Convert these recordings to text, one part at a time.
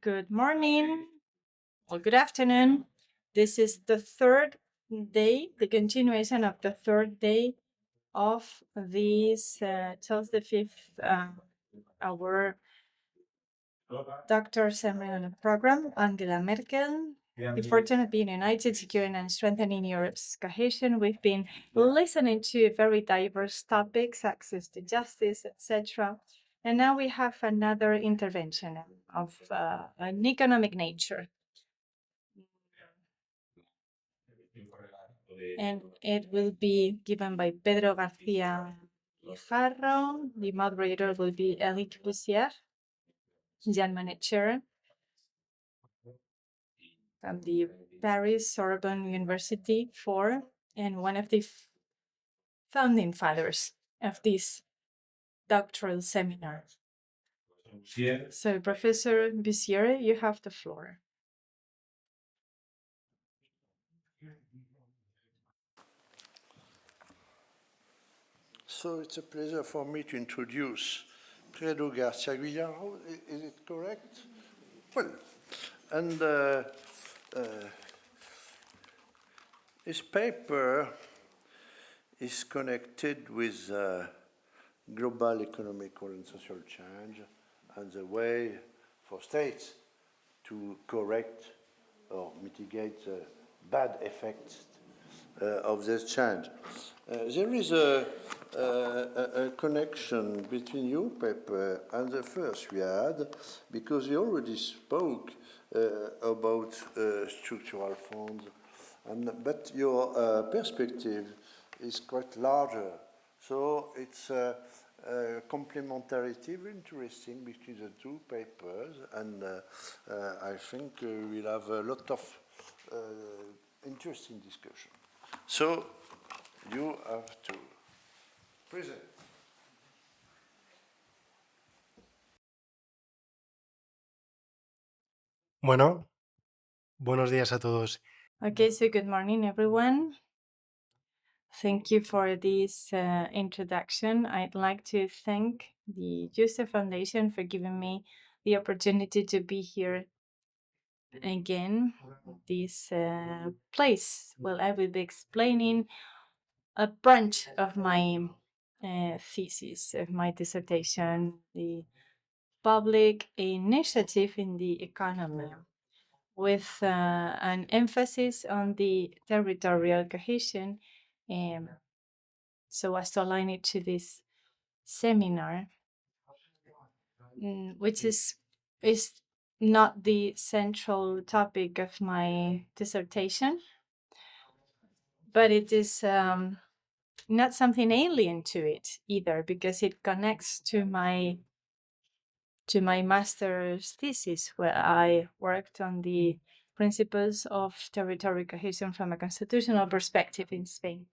Good morning or good afternoon. This is the third day, the continuation of the third day of this till the fifth our doctor seminar program. Angela Merkel, the fortune of being united, securing and strengthening Europe's cohesion. We've been listening to very diverse topics, access to justice, etc. And now we have another intervention of an economic nature. And it will be given by Pedro García Guijarro. The moderator will be ÉRIC BUSSIÈRE, Jean Monnet Chair from the Paris Sorbonne University and one of the founding fathers of this doctoral seminar. So, Professor BUSSIÈRE, you have the floor. So it's a pleasure for me to introduce Pedro Garcia Guijarro. Is it correct? Well, and his paper is connected with global economical and social change and the way for states to correct or mitigate the bad effects of this change. There is a connection between your paper and the first we had, because you already spoke about structural funds, but your perspective is quite larger. So it's complementarity, very interesting between the two papers, and I think we'll have a lot of interesting discussion. So you have to present. Bueno, buenos días a todos. Okay, so good morning, everyone. Thank you for this introduction. I'd like to thank the Yuste Foundation for giving me the opportunity to be here again, this place. Well, I will be explaining a branch of my thesis, of my dissertation, the public initiative in the economy, with an emphasis on the territorial cohesion, so as to align it to this seminar, which is not the central topic of my dissertation, but it is not something alien to it either, because it connects to my master's thesis, where I worked on the principles of territorial cohesion from a constitutional perspective in Spain.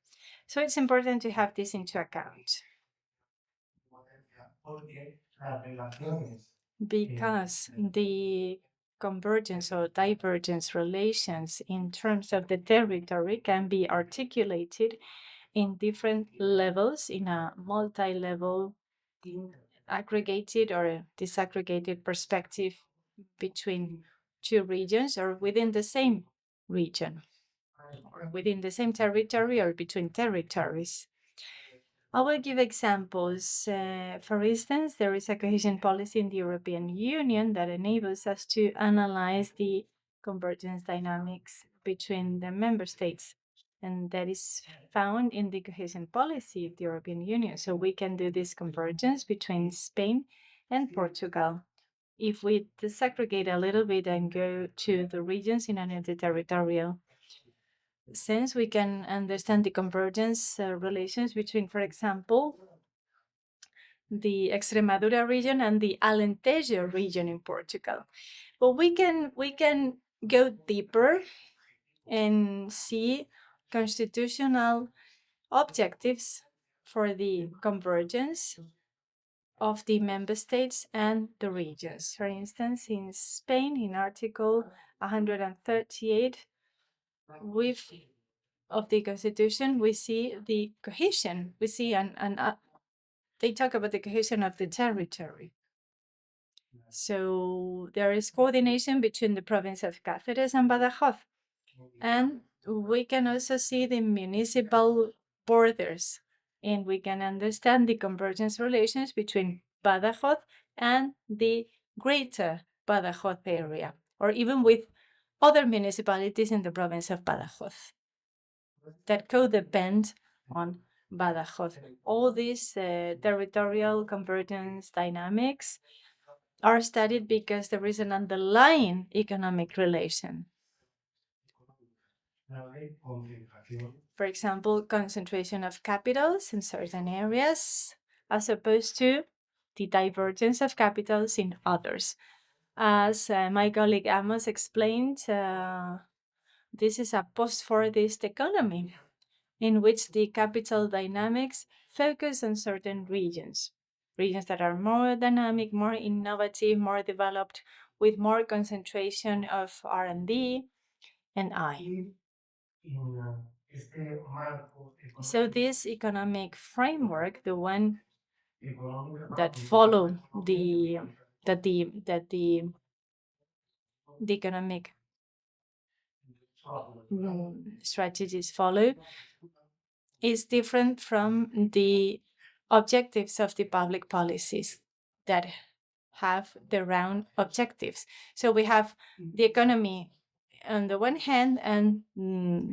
So it's important to have this into account, because the convergence or divergence relations in terms of the territory can be articulated in different levels, in a multi-level, aggregated or disaggregated perspective between two regions, or within the same region, or within the same territory, or between territories. I will give examples. For instance, there is a cohesion policy in the European Union that enables us to analyze the convergence dynamics between the member states, and that is found in the cohesion policy of the European Union. So we can do this convergence between Spain and Portugal. If we disaggregate a little bit and go to the regions in an interterritorial sense, we can understand the convergence relations between, for example, the Extremadura region and the Alentejo region in Portugal. But we can go deeper and see constitutional objectives for the convergence of the member states and the regions. For instance, in Spain, in Article 138 of the Constitution, we see the cohesion. We see they talk about the cohesion of the territory. So there is coordination between the province of Cáceres and Badajoz. And we can also see the municipal borders, and we can understand the convergence relations between Badajoz and the greater Badajoz area, or even with other municipalities in the province of Badajoz that co-depend on Badajoz. All these territorial convergence dynamics are studied because there is an underlying economic relation. For example, concentration of capitals in certain areas as opposed to the divergence of capitals in others. As my colleague Amos explained, this is a post-Fordist economy in which the capital dynamics focus on certain regions that are more dynamic, more innovative, more developed, with more concentration of R&D and I. So this economic framework, the one that follow the economic strategies follow, is different from the objectives of the public policies that have their own objectives. So we have the economy on the one hand and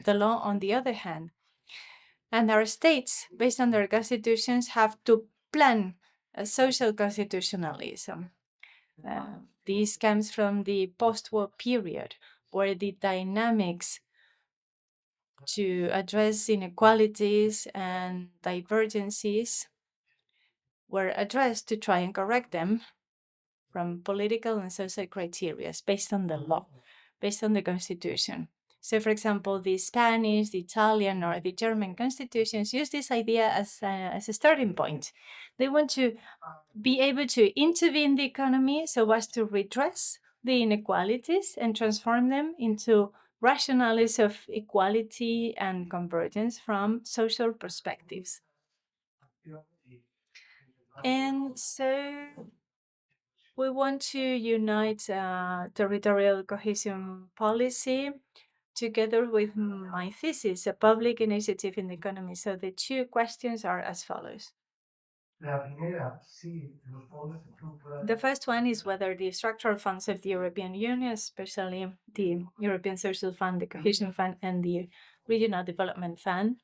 the law on the other hand. And our states, based on their constitutions, have to plan a social constitutionalism. This comes from the post-war period, where the dynamics to address inequalities and divergences were addressed to try and correct them from political and social criteria based on the law, based on the constitution. So, for example, the Spanish, the Italian, or the German constitutions use this idea as a starting point. They want to be able to intervene the economy so as to redress the inequalities and transform them into rationales of equality and convergence from social perspectives. And so we want to unite territorial cohesion policy together with my thesis, a public initiative in the economy. So the two questions are as follows. The first one is whether the structural funds of the European Union, especially the European Social Fund, the Cohesion Fund, and the Regional Development Fund,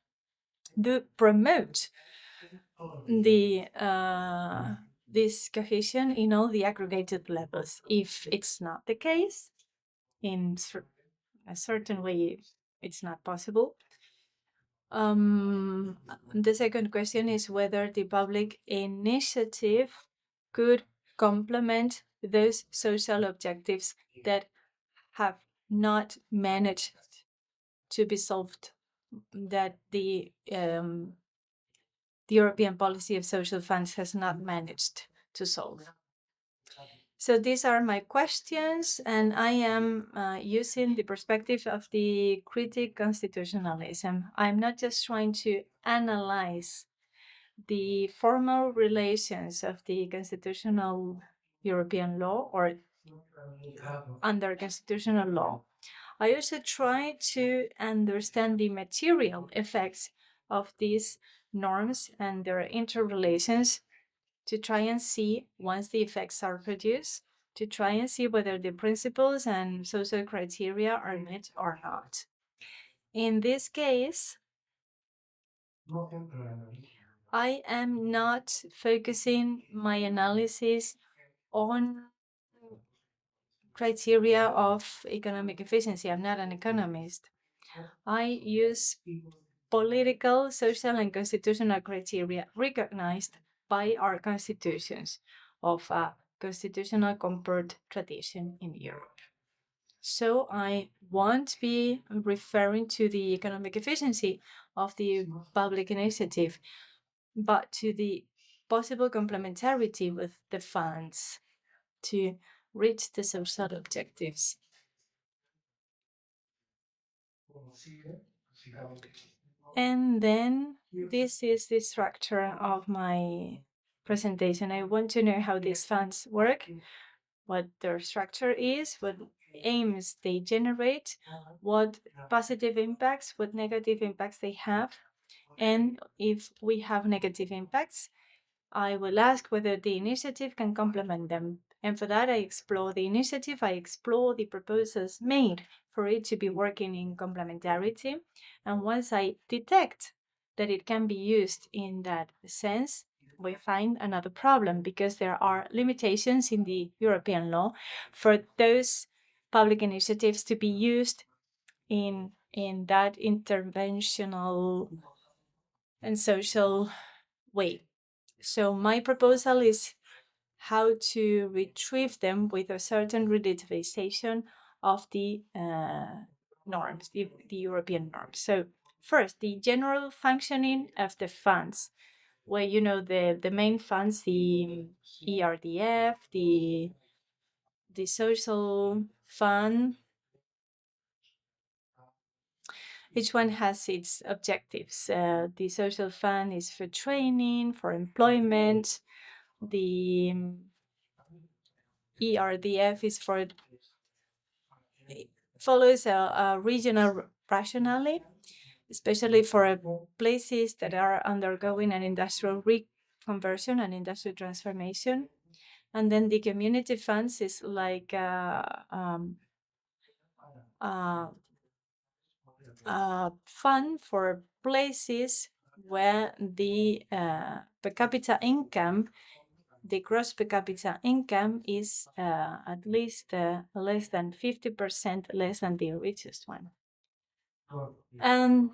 do promote the this cohesion in all the aggregated levels. If it's not the case, in a certain way, it's not possible. The second question is whether the public initiative could complement those social objectives that have not managed to be solved, that the European policy of social funds has not managed to solve. So these are my questions, and I am using the perspective of the critic constitutionalism. I'm not just trying to analyze the formal relations of the constitutional European law or under constitutional law. I also try to understand the material effects of these norms and their interrelations to try and see, once the effects are produced, to try and see whether the principles and social criteria are met or not. In this case, I am not focusing my analysis on criteria of economic efficiency. I'm not an economist. I use political, social, and constitutional criteria recognized by our constitutions of a constitutional compared tradition in Europe. So I won't be referring to the economic efficiency of the public initiative, but to the possible complementarity with the funds to reach the social objectives. And then this is the structure of my presentation. I want to know how these funds work. what their structure is, what aims they generate, what positive impacts, what negative impacts they have. And if we have negative impacts, I will ask whether the initiative can complement them. And for that, I explore the initiative, I explore the proposals made for it to be working in complementarity. And once I detect that it can be used in that sense, we find another problem because there are limitations in the European law for those public initiatives to be used in that interventional and social way. So my proposal is how to retrieve them with a certain relativization of the norms, the European norms. So first, the general functioning of the funds, where the main funds, the ERDF, the social fund, each one has its objectives. The social fund is for training, for employment. The ERDF is for follows a regional rationale, especially for places that are undergoing an industrial reconversion and industrial transformation. And then the community funds is like a fund for places where the per capita income, the gross per capita income is at least less than 50% less than the richest one. And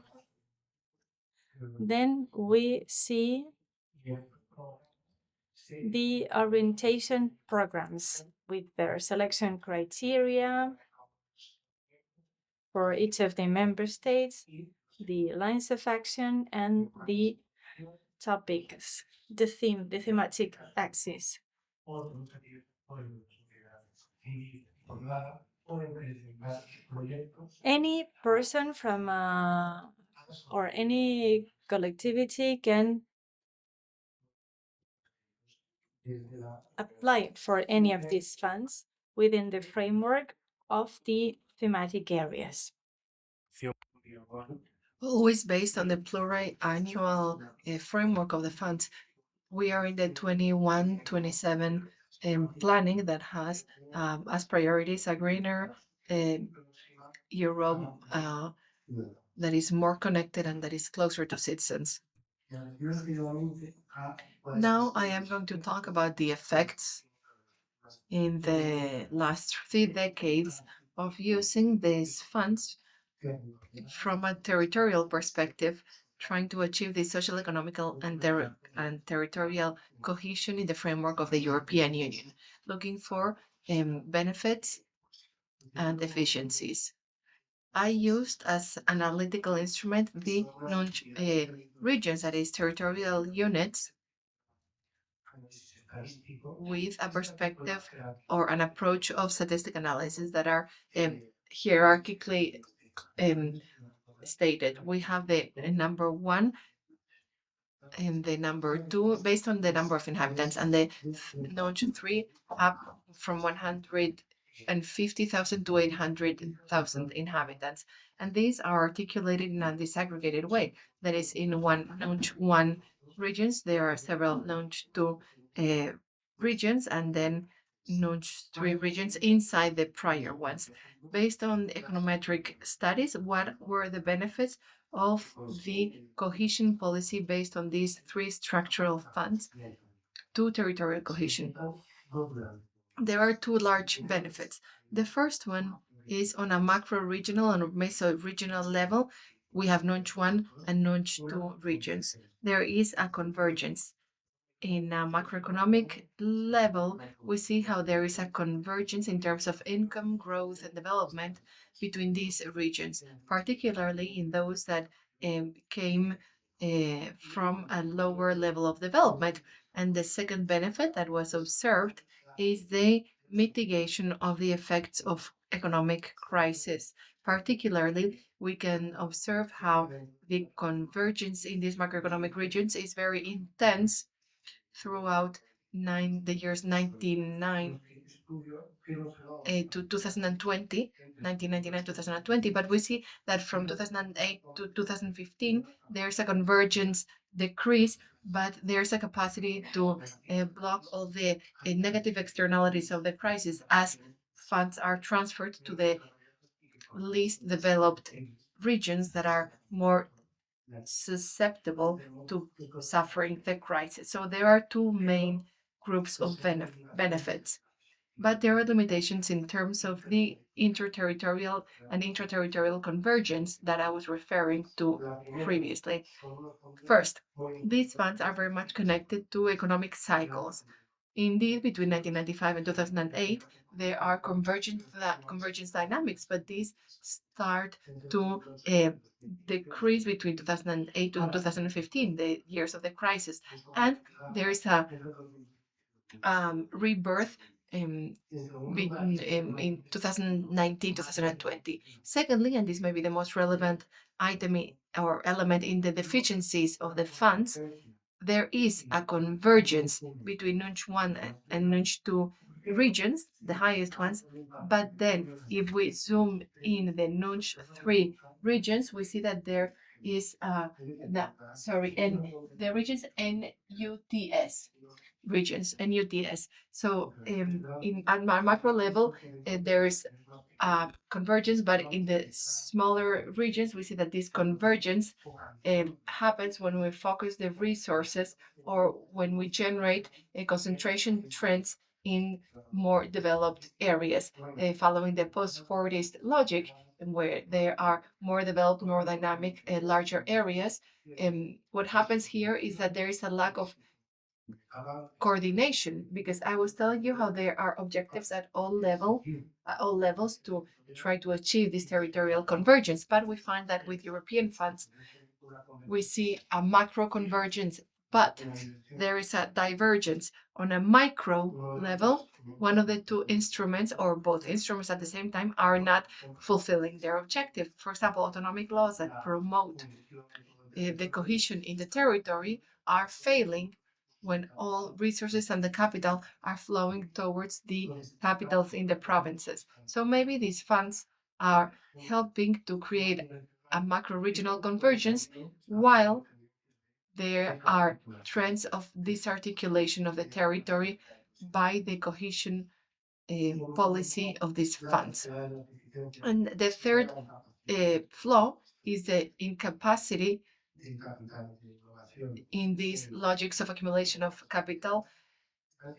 then we see the orientation programs with their selection criteria for each of the member states, the lines of action, and the topics, the theme, the thematic axis. Any person from or any collectivity can apply for any of these funds within the framework of the thematic areas. Always based on the pluriannual framework of the funds. We are in the 21-27 planning that has as priorities a greener Europe that is more connected and that is closer to citizens. Now I am going to talk about the effects in the last 3 decades of using these funds from a territorial perspective, trying to achieve the social, economical, and territorial cohesion in the framework of the European Union, looking for benefits and efficiencies. I used as an analytical instrument the regions, that is, territorial units, with a perspective or an approach of statistic analysis that are hierarchically stated. We have the number one and the number two based on the number of inhabitants, and the notch three up from 150,000 to 800,000 inhabitants. And these are articulated in a disaggregated way. That is, in notch one regions, there are several notch two regions, and then notch three regions inside the prior ones. Based on econometric studies, what were the benefits of the cohesion policy based on these three structural funds to territorial cohesion? There are two large benefits. The first one is on a macro-regional and meso-regional level. We have notch one and notch two regions. There is a convergence. In a macroeconomic level, we see how there is a convergence in terms of income, growth, and development between these regions, particularly in those that came from a lower level of development. And the second benefit that was observed is the mitigation of the effects of economic crisis. Particularly, we can observe how the convergence in these macroeconomic regions is very intense throughout the years 1999 to 2020, 1999, 2020, but we see that from 2008 to 2015, there's a convergence decrease, but there's a capacity to block all the negative externalities of the crisis as funds are transferred to the least developed regions that are more susceptible to suffering the crisis. So there are two main groups of benefits, but there are limitations in terms of the interterritorial and intraterritorial convergence that I was referring to previously. First, these funds are very much connected to economic cycles. Indeed, between 1995 and 2008, there are convergence dynamics, but these start to decrease between 2008 and 2015, the years of the crisis. And there is a rebirth in 2019, 2020. Secondly, and this may be the most relevant item or element in the deficiencies of the funds, there is a convergence between Nunch 1 and Nunch 2 regions, the highest ones. But then if we zoom in the Nunch 3 regions, we see that there is the regions NUTS NUTS. So in at macro level, there is convergence, but in the smaller regions, we see that this convergence happens when we focus the resources or when we generate a concentration trends in more developed areas, following the post-Fordist logic, where there are more developed, more dynamic, larger areas. What happens here is that there is a lack of coordination, because I was telling you how there are objectives at all levels to try to achieve this territorial convergence. But we find that with European funds, we see a macro convergence, but there is a divergence on a micro level. One of the two instruments, or both instruments at the same time, are not fulfilling their objective. For example, autonomic laws that promote the cohesion in the territory are failing when all resources and the capital are flowing towards the capitals in the provinces. So maybe these funds are helping to create a macro-regional convergence, while there are trends of disarticulation of the territory by the cohesion policy of these funds. And the third flaw is the incapacity in these logics of accumulation of capital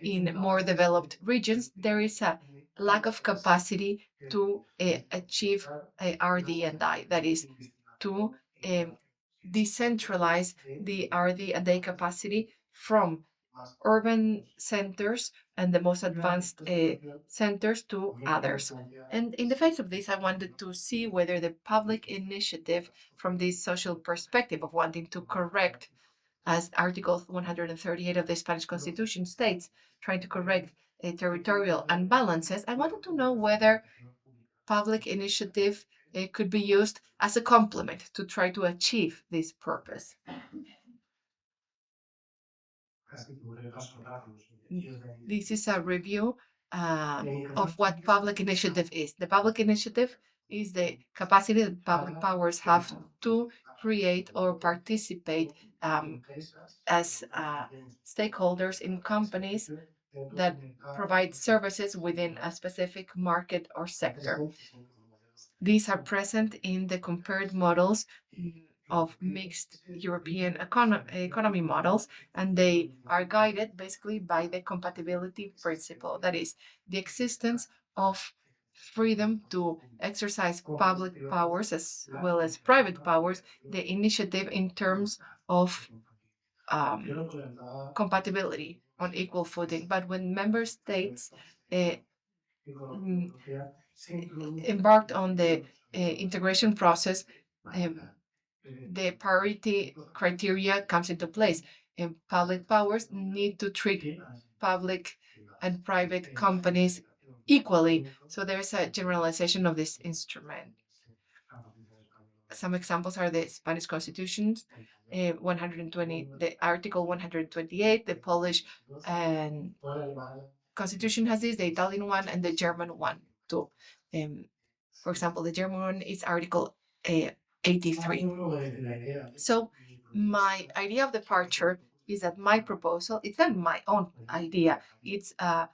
in more developed regions. There is a lack of capacity to achieve RD and I, that is, to decentralize the RD and I capacity from urban centers and the most advanced centers to others. And in the face of this, I wanted to see whether the public initiative, from this social perspective of wanting to correct, as Article 138 of the Spanish Constitution states, trying to correct territorial imbalances, I wanted to know whether public initiative could be used as a complement to try to achieve this purpose. This is a review of what public initiative is. The public initiative is the capacity that public powers have to create or participate as stakeholders in companies that provide services within a specific market or sector. These are present in the compared models of mixed European economy models, and they are guided basically by the compatibility principle. That is, the existence of freedom to exercise public powers as well as private powers, the initiative in terms of compatibility on equal footing. But when member states embarked on the integration process, the parity criteria comes into place, and public powers need to treat public and private companies equally. So there's a generalization of this instrument. Some examples are the Spanish Constitution, 120, the Article 128, the Polish and constitution has this, the Italian one, and the German one too. For example, the German one is Article 83. So my idea of departure is that my proposal, it's not my own idea, it's a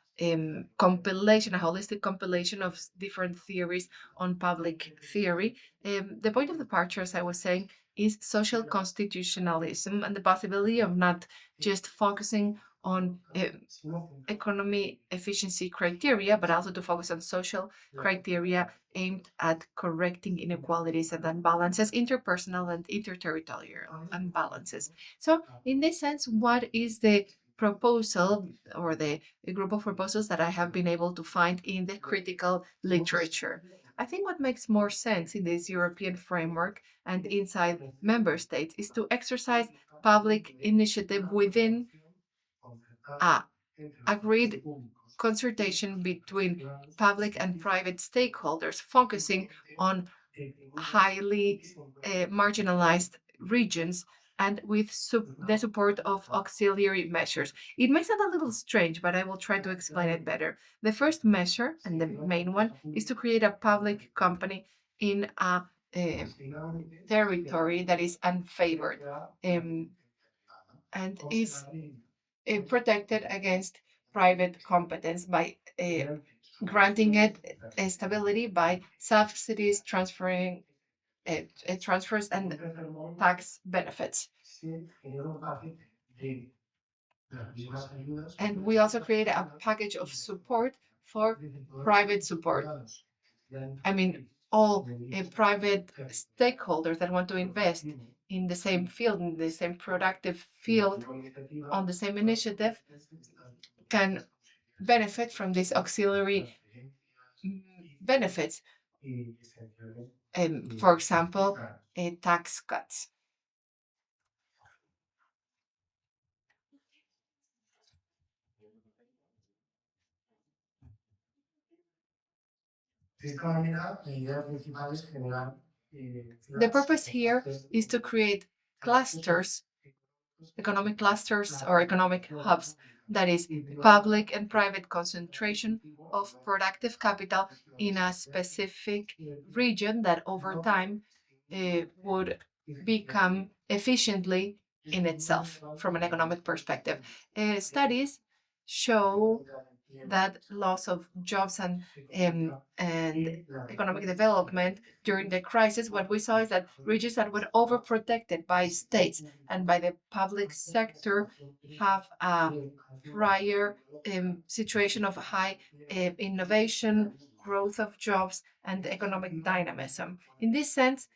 compilation, a holistic compilation of different theories on public theory. The point of departure, as I was saying, is social constitutionalism and the possibility of not just focusing on economy efficiency criteria, but also to focus on social criteria aimed at correcting inequalities and imbalances, interpersonal and interterritorial imbalances. So, in this sense, what is the proposal or the group of proposals that I have been able to find in the critical literature? I think what makes more sense in this European framework and inside member states is to exercise public initiative within a agreed consultation between public and private stakeholders, focusing on highly marginalized regions and with the support of auxiliary measures. It may sound a little strange, but I will try to explain it better. The first measure, and the main one, is to create a public company in a territory that is unfavored and is protected against private competence by granting it stability by subsidies, transfers, and tax benefits. And we also create a package of support for private support. I mean, all private stakeholders that want to invest in the same field, in the same productive field, on the same initiative, can benefit from these auxiliary benefits. For example, tax cuts. The purpose here is to create clusters, economic clusters or economic hubs, that is, public and private concentration of productive capital in a specific region that over time would become efficiently in itself from an economic perspective. Studies show that loss of jobs and economic development during the crisis, what we saw is that regions that were overprotected by states and by the public sector have a prior situation of high innovation, growth of jobs, and economic dynamism. In this sense,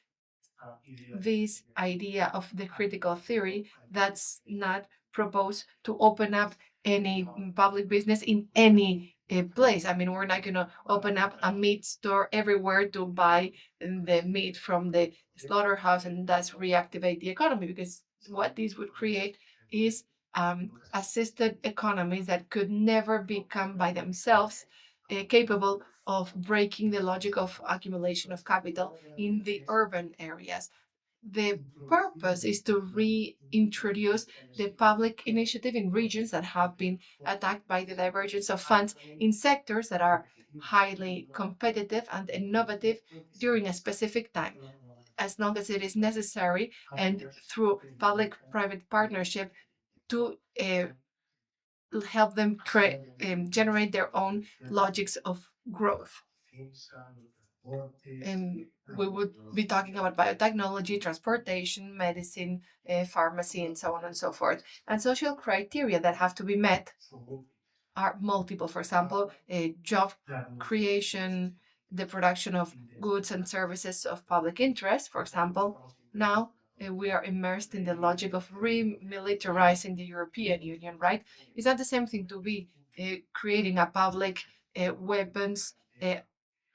this idea of the critical theory that's not proposed to open up any public business in any place. I mean, we're not going to open up a meat store everywhere to buy the meat from the slaughterhouse and thus reactivate the economy, because what this would create is assisted economies that could never become by themselves capable of breaking the logic of accumulation of capital in the urban areas. The purpose is to reintroduce the public initiative in regions that have been attacked by the divergence of funds in sectors that are highly competitive and innovative during a specific time, as long as it is necessary, and through public private partnership to help them generate their own logics of growth. And we would be talking about biotechnology, transportation, medicine, pharmacy, and so on and so forth. And social criteria that have to be met are multiple. For example, job creation, the production of goods and services of public interest. For example, now we are immersed in the logic of remilitarizing the European Union, right? It's not the same thing to be creating a public weapons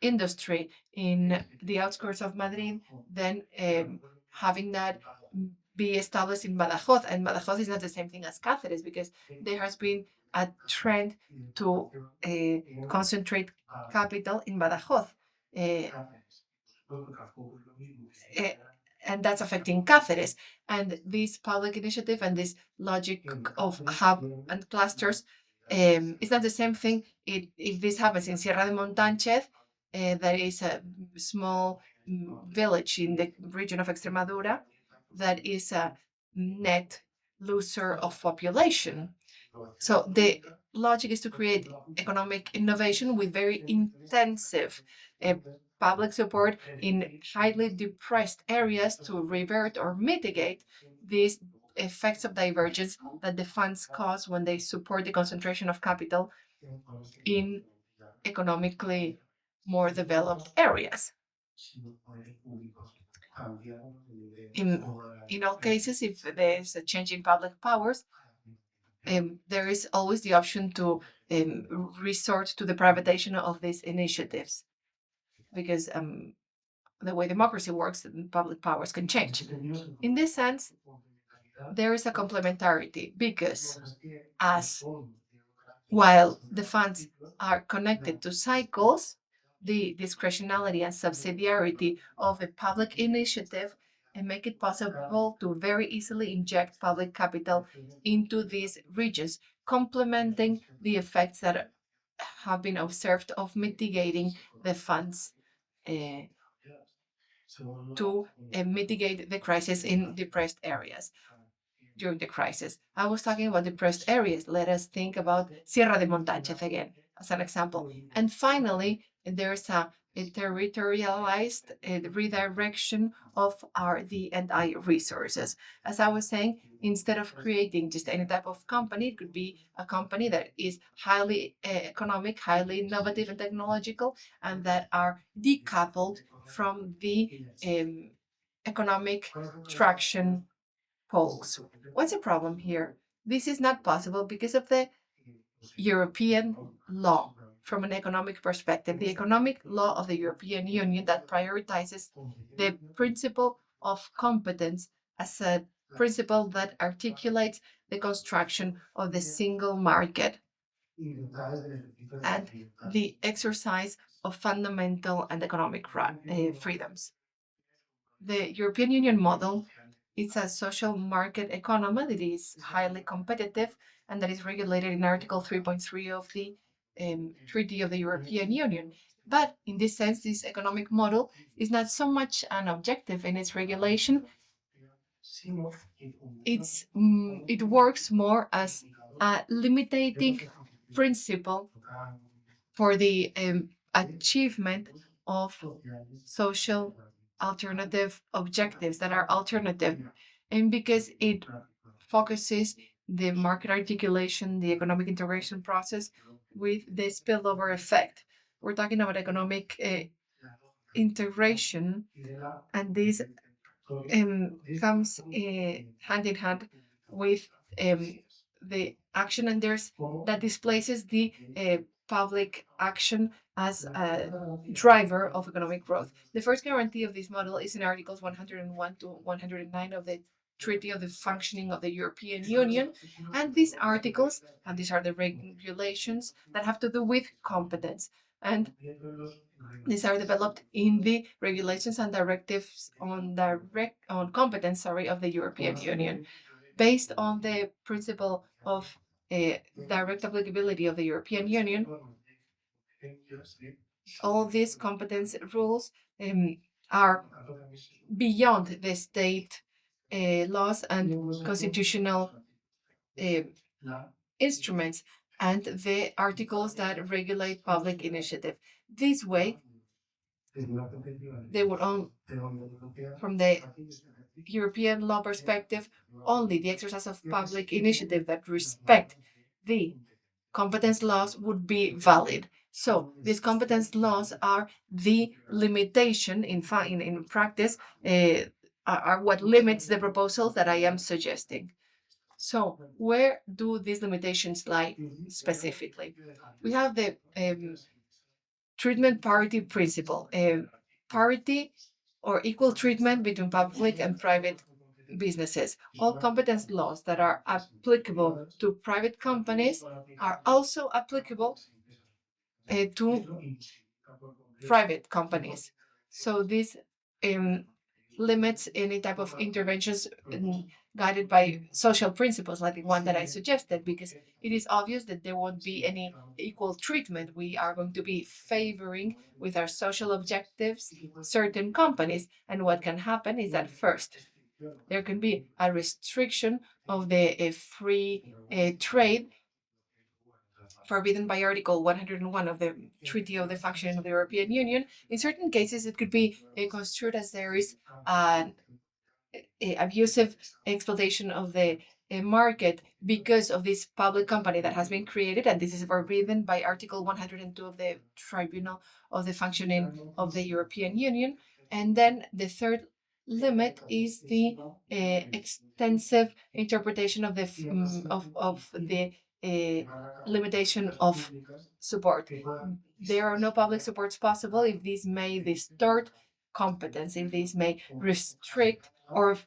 industry in the outskirts of Madrid than having that be established in Badajoz. And Badajoz is not the same thing as Cáceres, because there has been a trend to concentrate capital in Badajoz. And that's affecting Cáceres. And this public initiative and this logic of hub and clusters It's not the same thing if this happens in Sierra de Montánchez, that is a small village in the region of Extremadura, that is a net loser of population. So the logic is to create economic innovation with very intensive uh, public support in highly depressed areas to revert or mitigate these effects of divergence that the funds cause when they support the concentration of capital in economically more developed areas. In all cases, if there's a change in public powers, there is always the option to resort to the privatization of these initiatives, because the way democracy works, public powers can change. In this sense, there is a complementarity because as while the funds are connected to cycles, the discretionality and subsidiarity of a public initiative and make it possible to very easily inject public capital into these regions, complementing the effects that have been observed of mitigating the funds uh, to mitigate the crisis in depressed areas during the crisis. I was talking about depressed areas. Let us think about Sierra de Montánchez again as an example. And finally, there's a territorialized redirection of our D&I resources. As I was saying, instead of creating just any type of company, it could be a company that is highly economic, highly innovative and technological, and that are decoupled from the economic traction poles. What's the problem here? This is not possible because of the European law from an economic perspective, the economic law of the European Union that prioritizes the principle of competence as a principle that articulates the construction of the single market and the exercise of fundamental and economic freedoms. The European Union model is a social market economy that is highly competitive and that is regulated in Article 3.3 of the Treaty of the European Union. But in this sense, this economic model is not so much an objective in its regulation. It works more as a limiting principle for the achievement of social alternative objectives that are alternative, and because it focuses the market articulation, the economic integration process with the spillover effect. We're talking about economic integration, and this comes hand in hand with the action, and there's that displaces the public action as a driver of economic growth. The first guarantee of this model is in Articles 101 to 109 of the Treaty of the Functioning of the European Union. And these articles, and these are the regulations that have to do with competence. And these are developed in the regulations and directives on competence, of the European Union, based on the principle of direct applicability of the European Union. All these competence rules are beyond the state laws and constitutional uh, instruments and the articles that regulate public initiative. This way, they would own, from the European law perspective, only the exercise of public initiative that respect the competence laws would be valid. So these competence laws are the limitation in practice, are what limits the proposals that I am suggesting. So where do these limitations lie specifically? We have the treatment parity principle, parity or equal treatment between public and private businesses. All competence laws that are applicable to private companies are also applicable to private companies. So this limits any type of interventions guided by social principles like the one that I suggested, because it is obvious that there won't be any equal treatment. We are going to be favoring with our social objectives certain companies. And what can happen is that first, there can be a restriction of the free trade forbidden by Article 101 of the Treaty of the Functioning of the European Union. In certain cases, it could be construed as there is an abusive exploitation of the market because of this public company that has been created, and this is forbidden by Article 102 of the Tribunal of the Functioning of the European Union. And then the third limit is the extensive interpretation of the limitation of support. There are no public supports possible if these may distort competence, if these may restrict or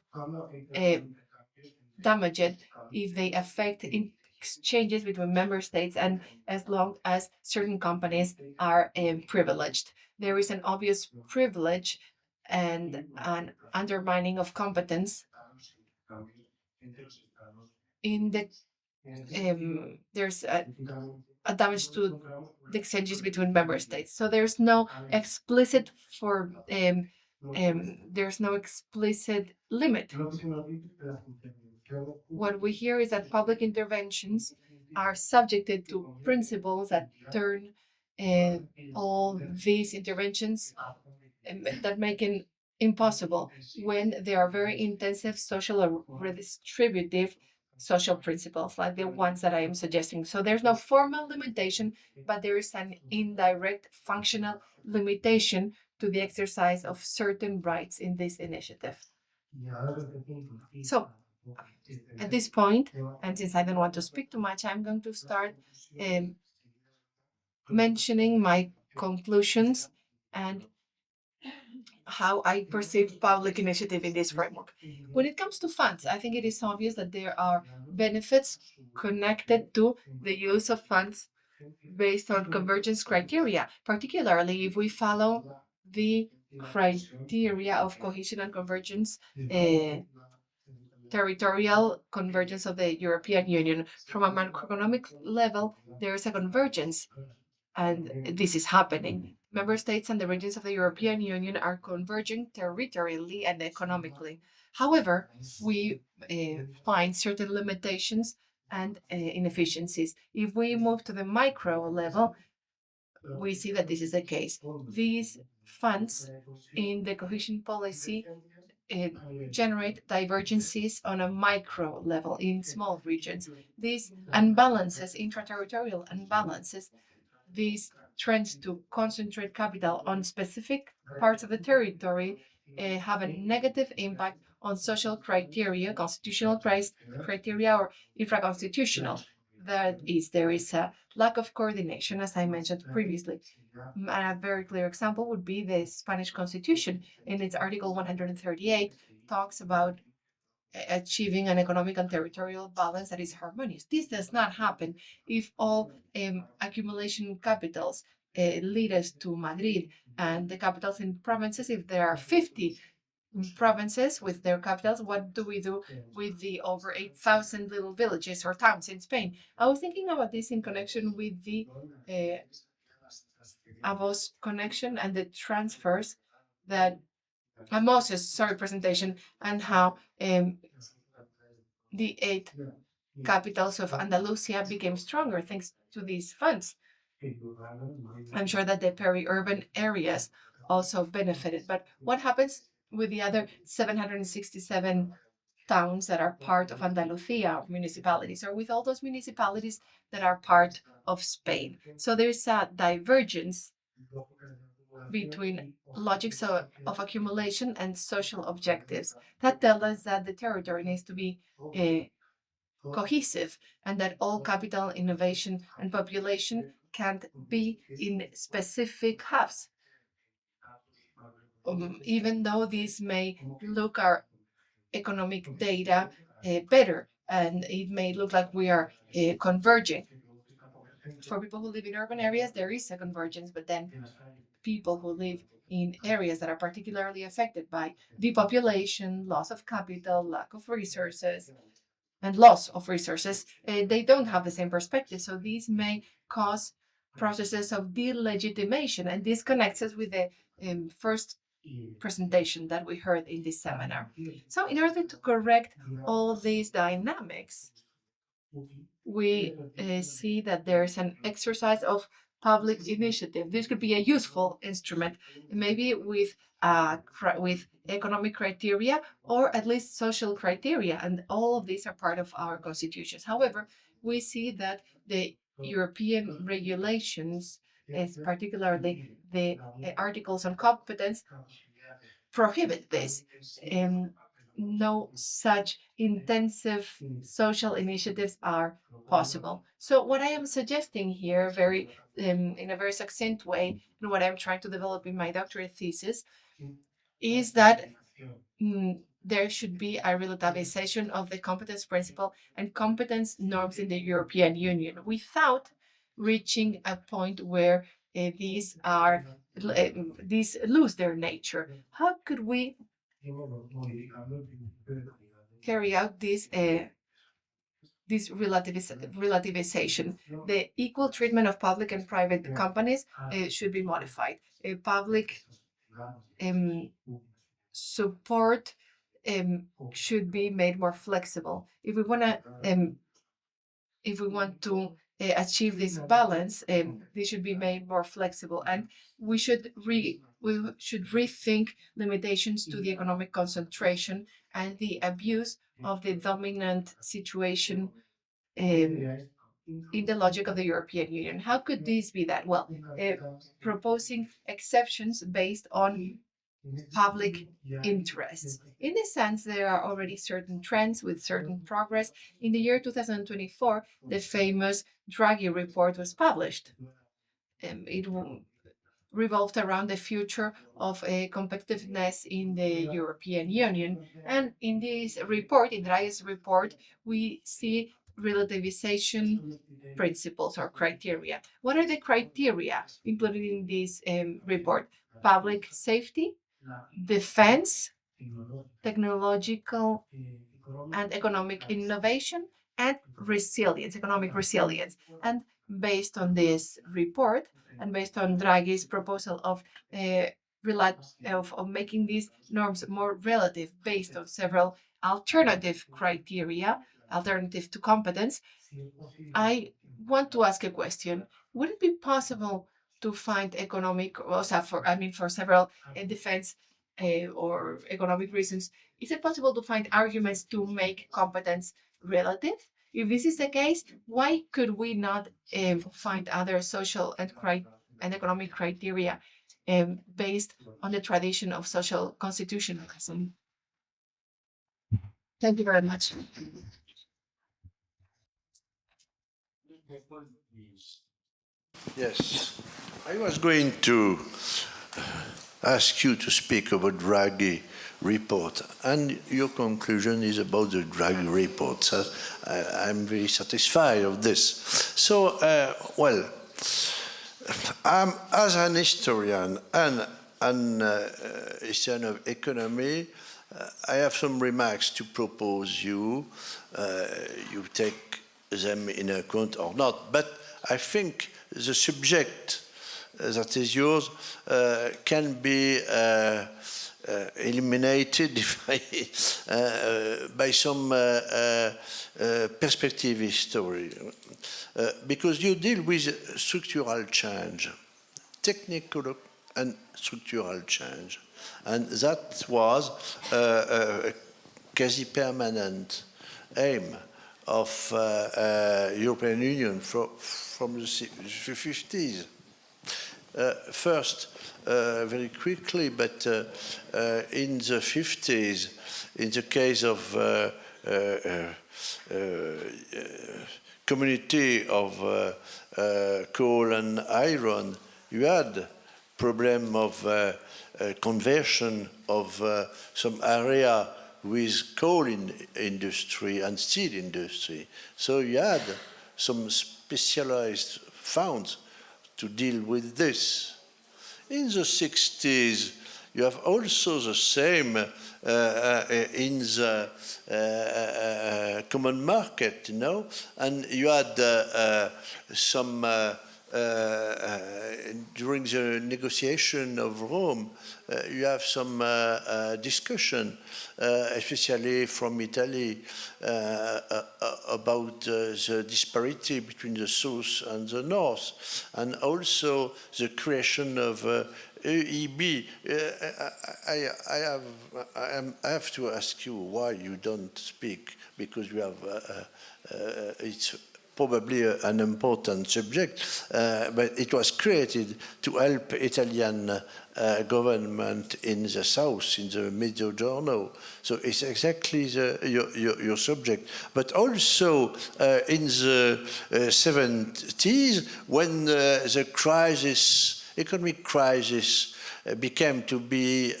damage it, if they affect exchanges between member states, and as long as certain companies are privileged. There is an obvious privilege and an undermining of competence in the there's a damage to the exchanges between member states. So there's no explicit for there's no explicit limit. What we hear is that public interventions are subjected to principles that turn all these interventions that make it impossible when there are very intensive social or redistributive social principles like the ones that I am suggesting. So there's no formal limitation, but there is an indirect functional limitation to the exercise of certain rights in this initiative. So at this point, and since I don't want to speak too much, I'm going to start mentioning my conclusions and how I perceive public initiative in this framework. When it comes to funds, I think it is obvious that there are benefits connected to the use of funds based on convergence criteria, particularly if we follow the criteria of cohesion and convergence, territorial convergence of the European Union. From a macroeconomic level, there is a convergence, and this is happening. Member states and the regions of the European Union are converging territorially and economically. However, we find certain limitations and inefficiencies. If we move to the micro level, we see that this is the case. These funds in the cohesion policy generate divergences on a micro level in small regions. These imbalances, intra-territorial imbalances, these trends to concentrate capital on specific parts of the territory have a negative impact on social criteria, constitutional criteria, or infra-constitutional. That is, there is a lack of coordination, as I mentioned previously. A very clear example would be the Spanish Constitution. In its Article 138, talks about achieving an economic and territorial balance that is harmonious. This does not happen if all accumulation capitals lead us to Madrid, and the capitals in provinces, if there are 50 provinces with their capitals, what do we do with the over 8,000 little villages or towns in Spain? I was thinking about this in connection with the Avos connection and the transfers that Moses, presentation, and how the 8 capitals of Andalusia became stronger thanks to these funds. I'm sure that the peri-urban areas also benefited. But what happens with the other 767 towns that are part of Andalusia, municipalities, or with all those municipalities that are part of Spain? So there's a divergence between logics of accumulation and social objectives that tell us that the territory needs to be cohesive, and that all capital, innovation, and population can't be in specific hubs. Even though these may look our economic data better, and it may look like we are converging. For people who live in urban areas, there is a convergence, but then people who live in areas that are particularly affected by depopulation, loss of capital, lack of resources, and loss of resources, they don't have the same perspective. So these may cause processes of delegitimation, and this connects us with the first presentation that we heard in this seminar. So in order to correct all these dynamics, we see that there's an exercise of public initiative. This could be a useful instrument, maybe with economic criteria or at least social criteria, and all of these are part of our constitutions. However, we see that the European regulations, particularly the articles on competence, prohibit this. No such intensive social initiatives are possible. So what I am suggesting here, very in a very succinct way, and what I'm trying to develop in my doctorate thesis, is that there should be a relativization of the competence principle and competence norms in the European Union without reaching a point where these lose their nature. How could we carry out this relativization? The equal treatment of public and private companies should be modified. Public support should be made more flexible. If we want to achieve this balance, this should be made more flexible, and we should rethink limitations to the economic concentration and the abuse of the dominant situation in the logic of the European Union. How could this be that? Well, proposing exceptions based on public interests. In this sense, there are already certain trends with certain progress. In the year 2024, the famous Draghi report was published. It revolved around the future of competitiveness in the European Union. And in this report, in Draghi's report, we see relativization principles or criteria. What are the criteria included in this report? Public safety, defense, technological and economic innovation, and resilience, economic resilience. And based on this report, and based on Draghi's proposal of making these norms more relative based on several alternative criteria, alternative to competence, I want to ask a question. Would it be possible to find for several defense or economic reasons, is it possible to find arguments to make competence relative? If this is the case, why could we not find other social and economic criteria based on the tradition of social constitutionalism? Thank you very much. Yes, I was going to ask you to speak about Draghi report, and your conclusion is about the Draghi report. So I'm very satisfied of this. So, as an historian and an historian of economy, I have some remarks to propose you. You take them in account or not, but I think the subject that is yours can be eliminated by some perspective history, because you deal with structural change, technical and structural change, and that was a quasi-permanent aim of European Union from the 50s. First, very quickly, but in the 50s, in the case of community of coal and iron, you had problem of conversion of some area with coal industry and steel industry. So you had some specialized funds to deal with this. in the 60s, you have also the same in the common market, and you had some during the negotiation of Rome, you have some discussion, especially from Italy, about the disparity between the south and the north, and also the creation of EIB. I have to ask you why you don't speak, because you have it's probably an important subject, but it was created to help Italian government in the south, in the Mezzogiorno. So it's exactly your subject. But also in the 70s, when the economic crisis became to be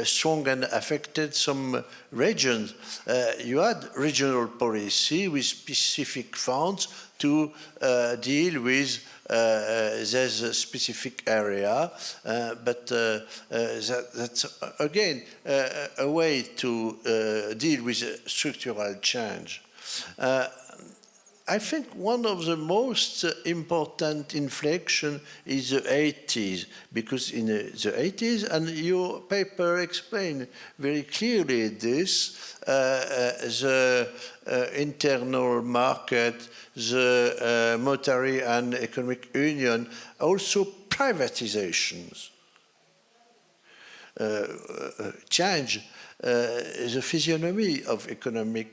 strong and affected some regions. You had regional policy with specific funds to deal with this specific area, but that's again a way to deal with structural change. I think one of the most important inflection is the 80s, because in the 80s, and your paper explained very clearly this, the internal market, the monetary and economic union, also privatizations change the physiognomy of economy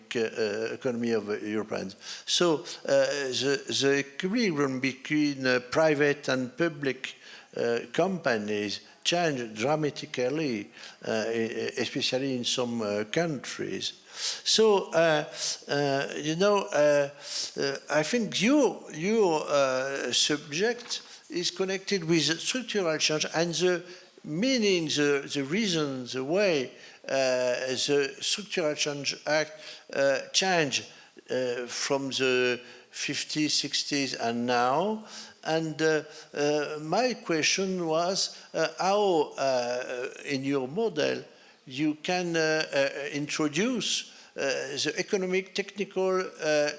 of Europeans. So the equilibrium between private and public companies changed dramatically, especially in some countries. So, I think your subject is connected with structural change and the meaning, the reason, the way the Structural Change Act changed from the 50s, 60s and now. And my question was how, in your model, you can introduce the economic, technical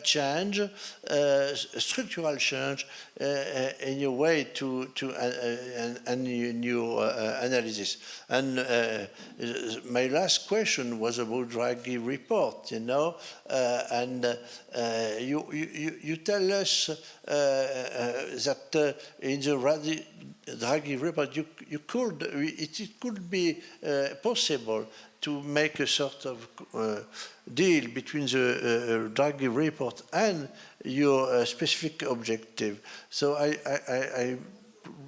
change, structural change in your way and in your analysis. And my last question was about Draghi report, and you tell us that in the Draghi report, it could be possible to make a sort of deal between the Draghi report and your specific objective. So I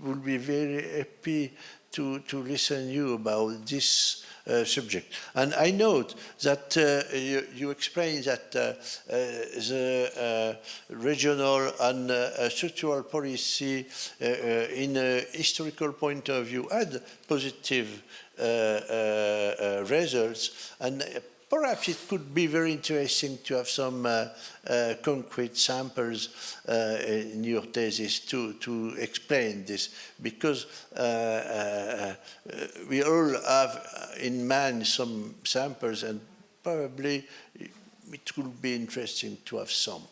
would be very happy to listen to you about this subject. And I note that you explain that the regional and structural policy in a historical point of view had positive results, and perhaps it could be very interesting to have some concrete samples in your thesis to explain this, because we all have in mind some samples, and probably it would be interesting to have some.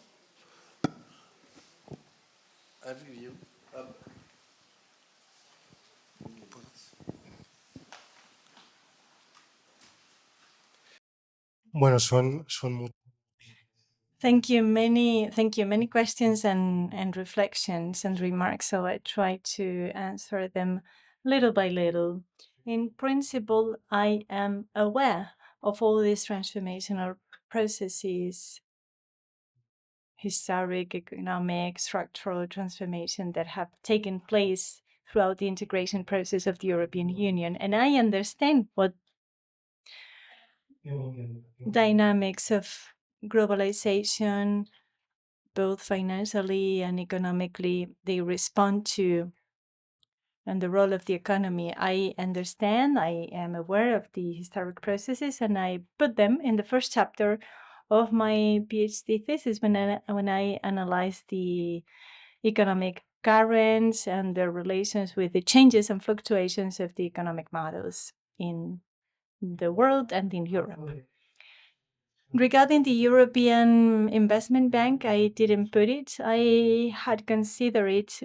Have you? Bueno, son Thank you. Many questions and reflections and remarks. So I try to answer them little by little. In principle, I am aware of all these transformational processes, historic, economic, structural transformation that have taken place throughout the integration process of the European Union. And I understand what dynamics of globalization, both financially and economically, they respond to, and the role of the economy. I understand, I am aware of the historic processes, and I put them in the first chapter of my PhD thesis when I analyzed the economic currents and their relations with the changes and fluctuations of the economic models in the world and in Europe. Regarding the European Investment Bank, I didn't put it. I had considered it,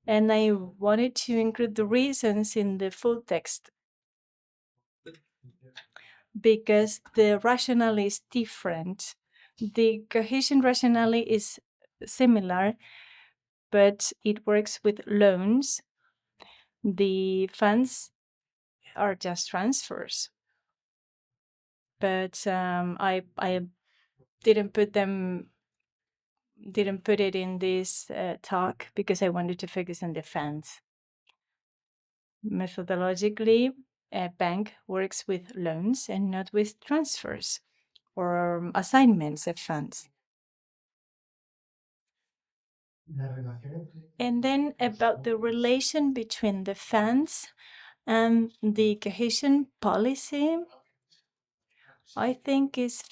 and I wanted to include the reasons in the full text because the rationale is different. The cohesion rationale is similar, but it works with loans. The funds are just transfers. But I didn't put it in this talk because I wanted to focus on the funds. Methodologically, a bank works with loans and not with transfers or assignments of funds. And then about the relation between the funds and the cohesion policy, I think is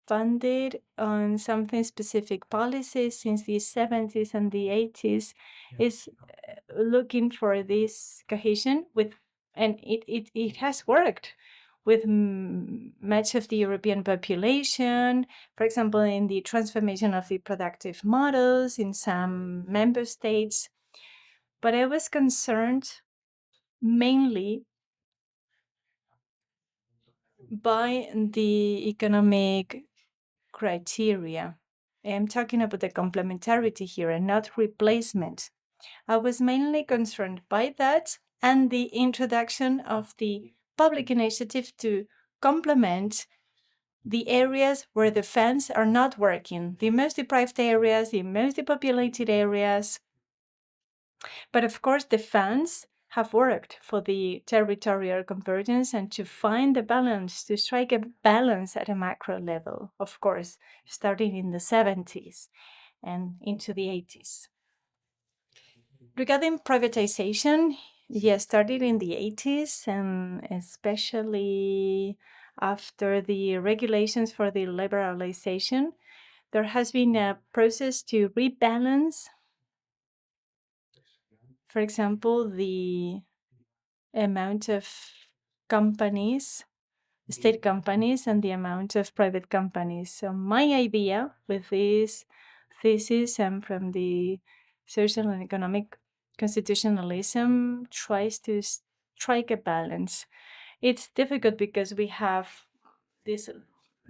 funded on something specific. Policy since the 70s and the 80s is looking for this cohesion with, and it has worked with much of the European population, for example, in the transformation of the productive models in some member states. But I was concerned mainly by the economic criteria. I'm talking about the complementarity here and not replacement. I was mainly concerned by that and the introduction of the public initiative to complement the areas where the funds are not working, the most deprived areas, the most depopulated areas. But of course, the funds have worked for the territorial convergence and to find the balance, to strike a balance at a macro level, of course, starting in the 70s and into the 80s. Regarding privatization, yes, started in the 80s and especially after the regulations for the liberalization, there has been a process to rebalance, for example, the amount of companies, state companies, and the amount of private companies. So my idea with this thesis and from the social and economic constitutionalism tries to strike a balance. It's difficult because we have these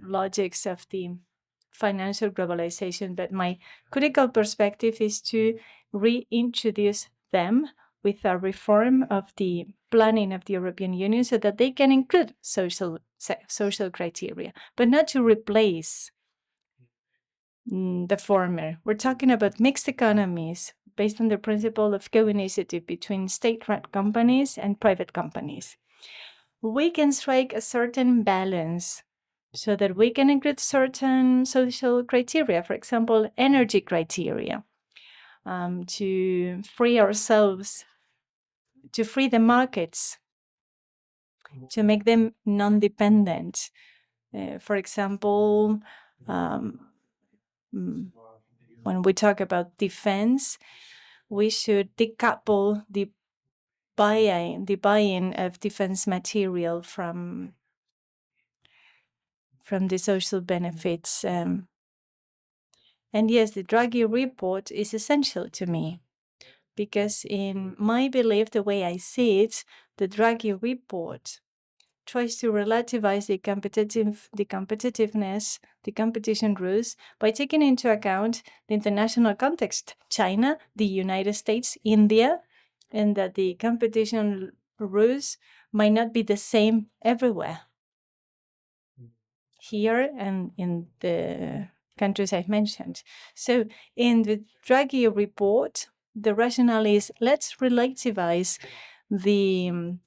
logics of the financial globalization, but my critical perspective is to reintroduce them with a reform of the planning of the European Union so that they can include social criteria, but not to replace the former. We're talking about mixed economies based on the principle of co-initiative between state-run companies and private companies. We can strike a certain balance so that we can include certain social criteria, for example, energy criteria, to free ourselves, to free the markets, to make them non-dependent. For example, when we talk about defense, we should decouple the buying of defense material from the social benefits. And yes, the Draghi report is essential to me because in my belief, the way I see it, the Draghi report tries to relativize the competitiveness, the competition rules by taking into account the international context, China, the United States, India, and that the competition rules might not be the same everywhere. Here and in the countries I've mentioned. So in the Draghi report, the rationale is let's relativize the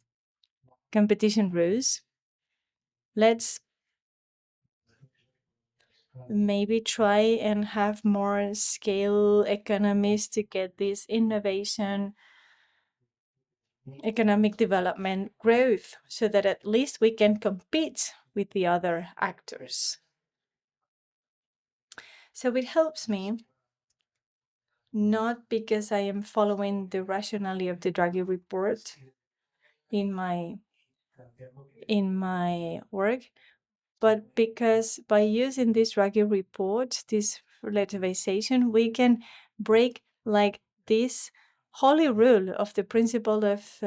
competition rules. Let's maybe try and have more scale economies to get this innovation, economic development growth so that at least we can compete with the other actors. So it helps me not because I am following the rationale of the Draghi report in my work, but because by using this Draghi report, this relativization, we can break like this holy rule of the principle of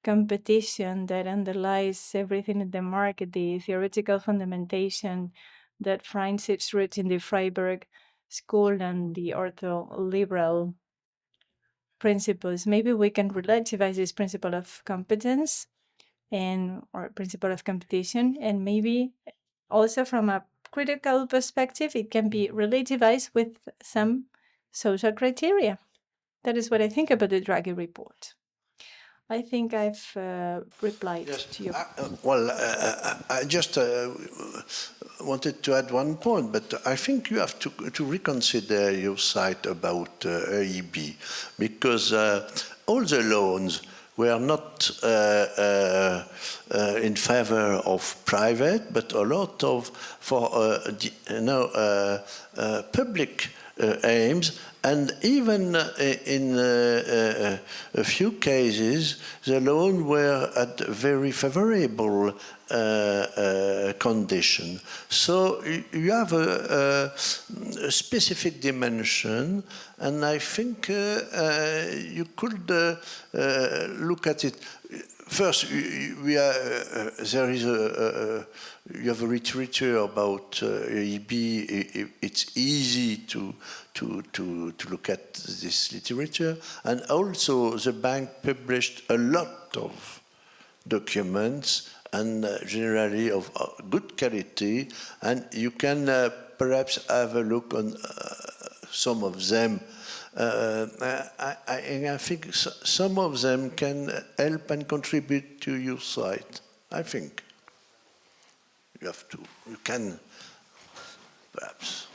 competition that underlies everything in the market, the theoretical fundamentation that finds its roots in the Freiburg school and the ortho-liberal principles. Maybe we can relativize this principle of competence or principle of competition, and maybe also from a critical perspective, it can be relativized with some social criteria. That is what I think about the Draghi report. I think I've replied to you. I just wanted to add one point, but I think you have to reconsider your site about EIB, because all the loans were not in favor of private, but a lot of public aims, and even in a few cases, the loans were at very favorable condition. So you have a specific dimension, and I think you could look at it. First, there is you have a literature about EIB. It's easy to look at this literature, and also the bank published a lot of documents, and generally of good quality, and you can perhaps have a look on some of them. I think some of them can help and contribute to your site. I think you can perhaps.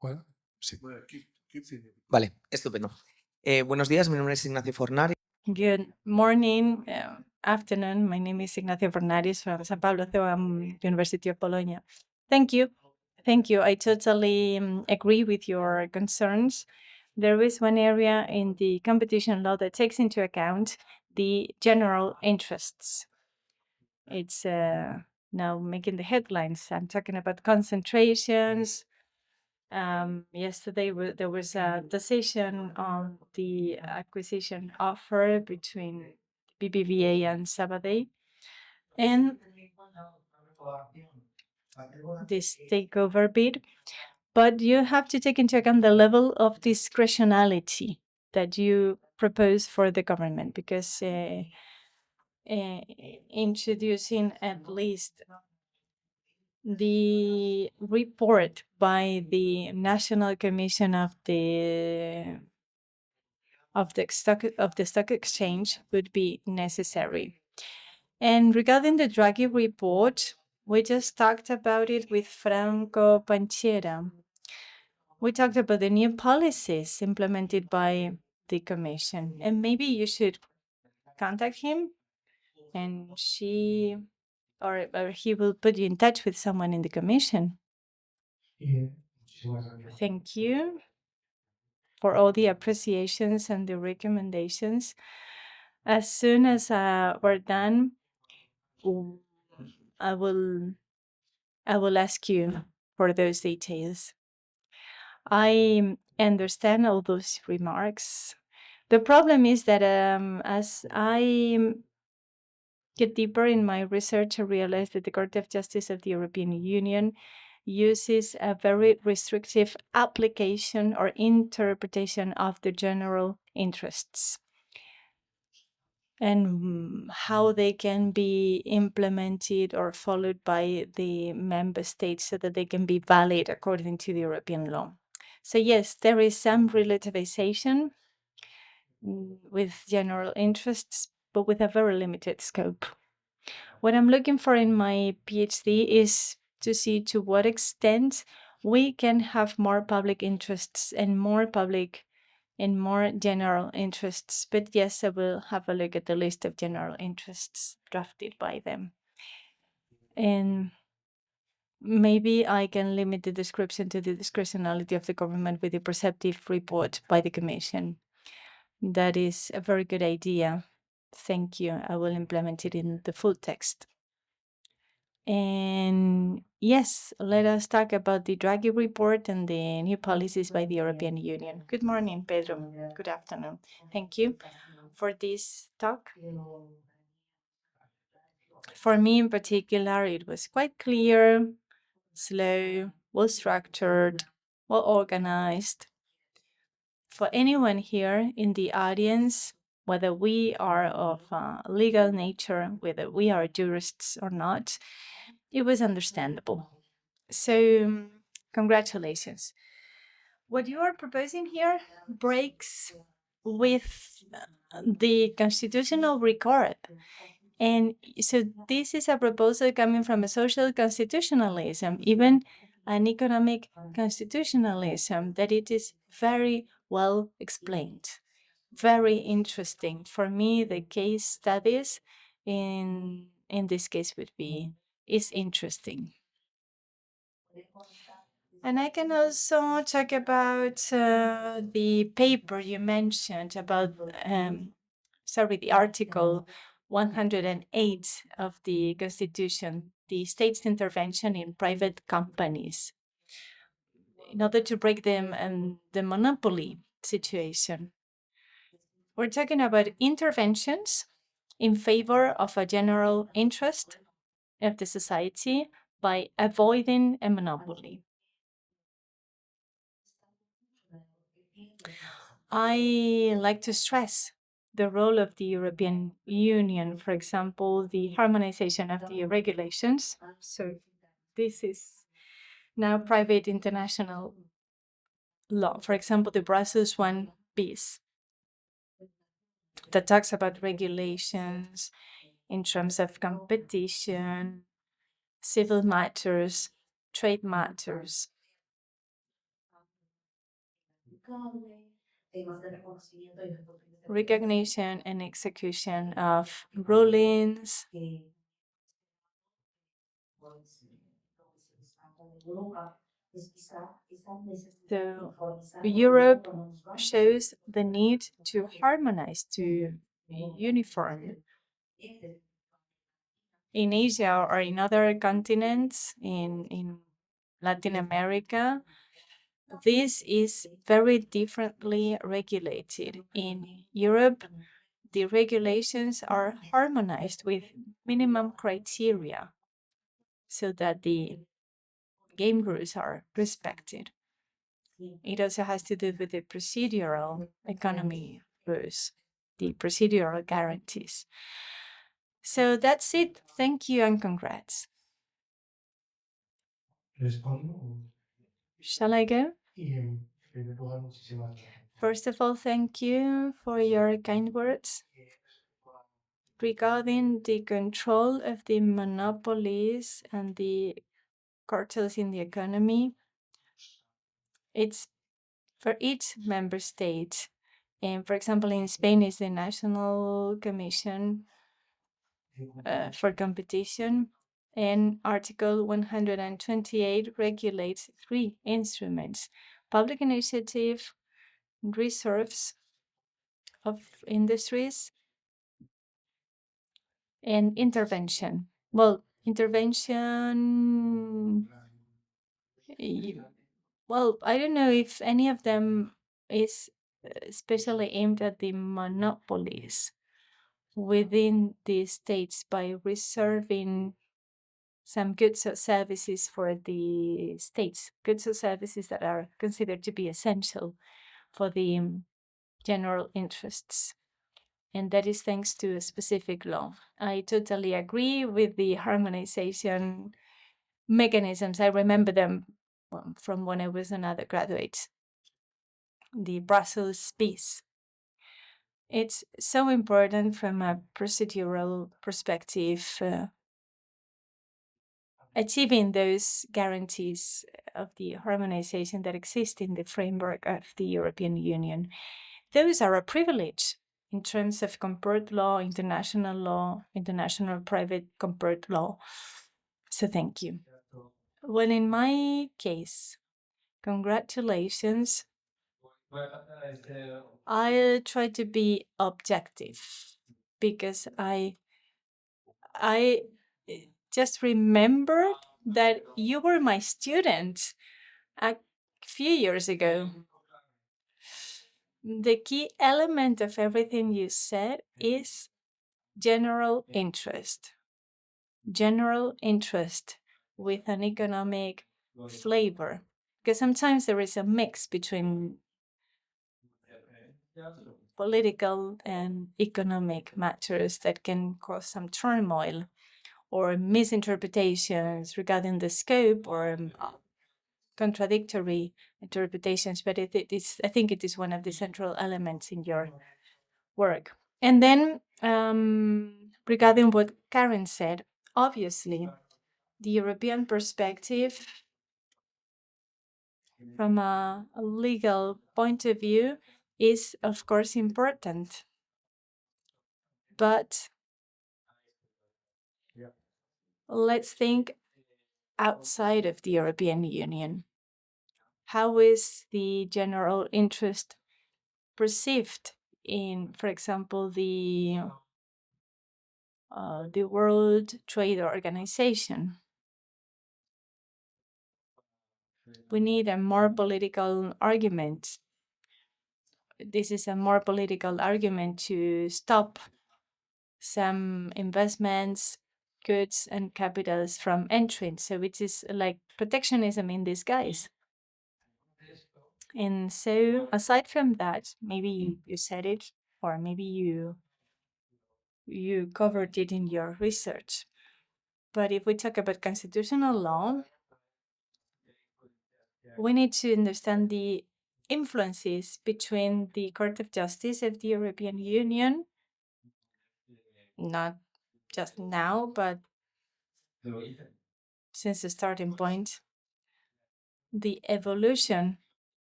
Bueno, sí. Vale, estupendo. Buenos días, mi nombre es Ignacio Fornari. Good morning, afternoon. My name is Ignacio Fornaris from San Pablo University of Bologna. Thank you. Thank you. I totally agree with your concerns. There is one area in the competition law that takes into account the general interests. It's now making the headlines. I'm talking about concentrations. Yesterday there was a decision on the acquisition offer between BBVA and Sabadell, and this takeover bid. But you have to take into account the level of discretionality that you propose for the government, because introducing at least the report by the National Commission of the stock exchange would be necessary. And regarding the Draghi report, we just talked about it with Franco Panchera. We talked about the new policies implemented by the Commission, and maybe you should contact him, and she or he will put you in touch with someone in the Commission. Thank you for all the appreciations and the recommendations. As soon as we're done, I will ask you for those details. I understand all those remarks. The problem is that as I get deeper in my research, I realize that the Court of Justice of the European Union uses a very restrictive application or interpretation of the general interests and how they can be implemented or followed by the member states so that they can be valid according to the European law. So yes, there is some relativization with general interests, but with a very limited scope. What I'm looking for in my PhD is to see to what extent we can have more public interests and more public and more general interests. But yes, I will have a look at the list of general interests drafted by them. And maybe I can limit the description to the discretionality of the government with the perceptive report by the Commission. That is a very good idea. Thank you. I will implement it in the full text. And yes, let us talk about the Draghi report and the new policies by the European Union. Good morning, Pedro. Good afternoon. Thank you for this talk. For me in particular, it was quite clear, slow, well structured, well organized. For anyone here in the audience, whether we are of legal nature, whether we are jurists or not, it was understandable. So, congratulations. What you are proposing here breaks with the constitutional record. And so this is a proposal coming from a social constitutionalism, even an economic constitutionalism, that it is very well explained, very interesting. For me, the case studies in this case is interesting. And I can also talk about the paper you mentioned about, the Article 108 of the Constitution, the state's intervention in private companies, in order to break them and the monopoly situation. We're talking about interventions in favor of a general interest of the society by avoiding a monopoly. I like to stress the role of the European Union, for example, the harmonization of the regulations. So this is now private international law. For example, the Brussels 1 bis that talks about regulations in terms of competition, civil matters, trade matters. Recognition and execution of rulings. So Europe shows the need to harmonize, to be uniform. In Asia or in other continents, in Latin America, this is very differently regulated. In Europe, the regulations are harmonized with minimum criteria so that the game rules are respected. It also has to do with the procedural economy rules, the procedural guarantees. So that's it. Thank you and congrats. Shall I go? First of all, thank you for your kind words. Regarding the control of the monopolies and the cartels in the economy, it's for each member state. And for example, in Spain, is the National Commission for Competition. And Article 128 regulates 3 instruments: public initiative, reserves of industries, and intervention. Well, intervention, well, I don't know if any of them is especially aimed at the monopolies within the states by reserving some goods or services for the states, goods or services that are considered to be essential for the general interests. And that is thanks to a specific law. I totally agree with the harmonization mechanisms. I remember them from when I was an undergraduate. The Brussels bis. it's so important from a procedural perspective, achieving those guarantees of the harmonization that exist in the framework of the European Union. Those are a privilege in terms of compared law, international private compared law. So thank you. Well, in my case, congratulations. I'll try to be objective because I just remembered that you were my student a few years ago. The key element of everything you said is general interest. General interest with an economic flavor. Because sometimes there is a mix between political and economic matters that can cause some turmoil or misinterpretations regarding the scope or contradictory interpretations, but I think it is one of the central elements in your work. And then regarding what Karen said, obviously, the European perspective from a legal point of view is, of course, important. But let's think outside of the European Union. How is the general interest perceived in, for example, the World Trade Organization? We need a more political argument. This is a more political argument to stop some investments, goods, and capitals from entering. So it is like protectionism in disguise. And so aside from that, maybe you said it, or maybe you covered it in your research. But if we talk about constitutional law, we need to understand the influences between the Court of Justice of the European Union, not just now, but since the starting point, the evolution,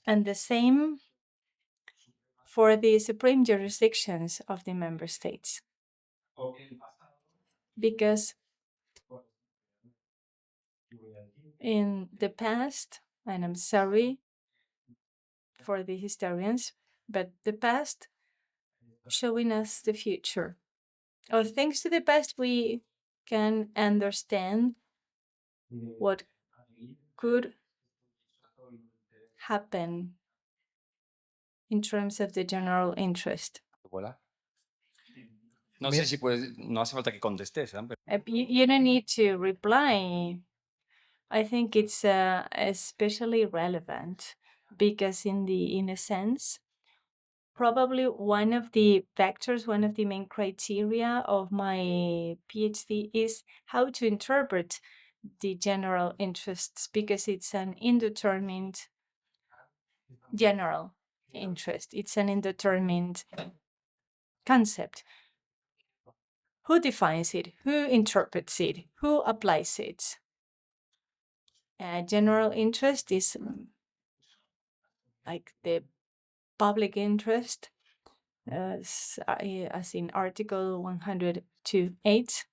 and the same for the supreme jurisdictions of the member states. Because in the past, and I'm sorry for the historians, but the past showing us the future. Or thanks to the past, we can understand what could happen in terms of the general interest. Voilà. No sé si puedes, no hace falta que contestes, ¿eh? You don't need to reply. I think it's especially relevant because in a sense, probably one of the factors, one of the main criteria of my PhD is how to interpret the general interests, because it's an indeterminate general interest. It's an indeterminate concept. Who defines it? Who interprets it? Who applies it? General interest is like the public interest, as in Article 102.8.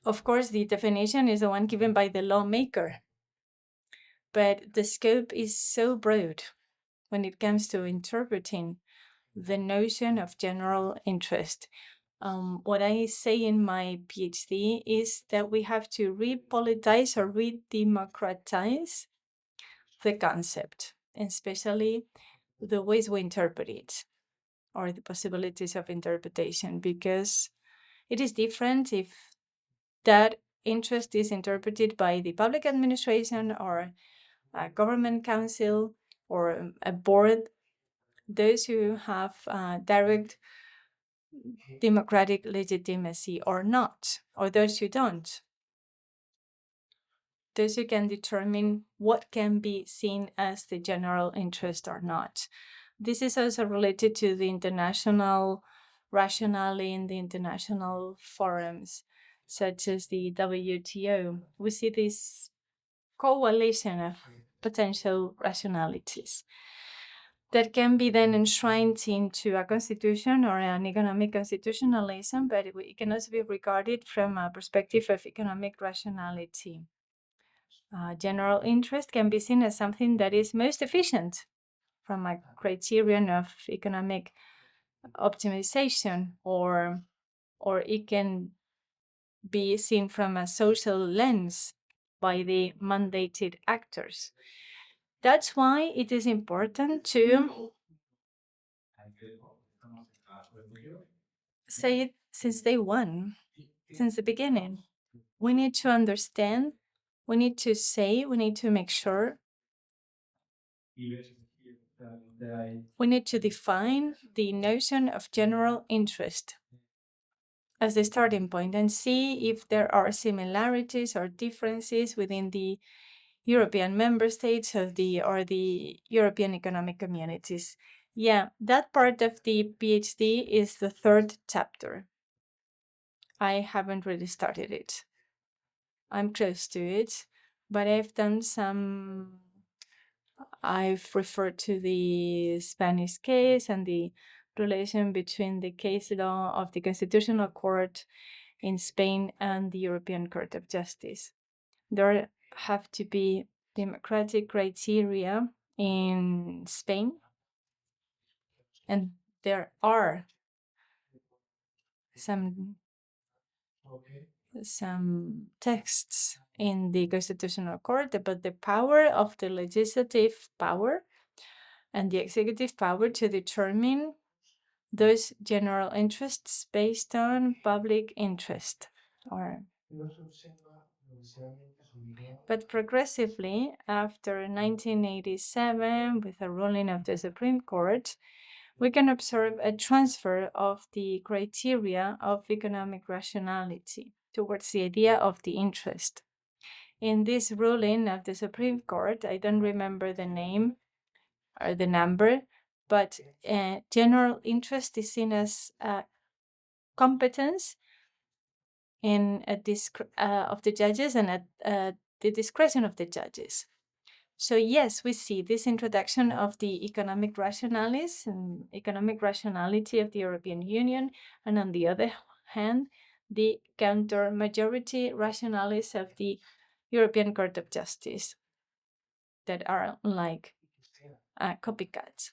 Of course, the definition is the one given by the lawmaker, but the scope is so broad when it comes to interpreting the notion of general interest. What I say in my PhD is that we have to repolitize or redemocratize the concept, especially the ways we interpret it or the possibilities of interpretation, because it is different if that interest is interpreted by the public administration or a government council or a board, those who have direct democratic legitimacy or not, or those who don't. Those who can determine what can be seen as the general interest or not. This is also related to the international rationale in the international forums, such as the WTO. We see this coalition of potential rationalities that can be then enshrined into a constitution or an economic constitutionalism, but it can also be regarded from a perspective of economic rationality. General interest can be seen as something that is most efficient from a criterion of economic optimization, or it can be seen from a social lens by the mandated actors. That's why it is important to say it since day one, since the beginning. We need to understand, we need to say, we need to make sure, we need to define the notion of general interest as the starting point and see if there are similarities or differences within the European member states or the European economic communities. Yeah, that part of the PhD is the third chapter. I haven't really started it. I'm close to it, but I've referred to the Spanish case and the relation between the case law of the Constitutional Court in Spain and the European Court of Justice. There have to be democratic criteria in Spain, and there are some texts in the Constitutional Court about the power of the legislative power and the executive power to determine those general interests based on public interest. But progressively, after 1987, with a ruling of the Supreme Court, we can observe a transfer of the criteria of economic rationality towards the idea of the interest. In this ruling of the Supreme Court, I don't remember the name or the number, but general interest is seen as a competence of the judges and at the discretion of the judges. So yes, we see this introduction of the economic rationalis and economic rationality of the European Union, and on the other hand, the counter-majority rationalis of the European Court of Justice that are like copycats.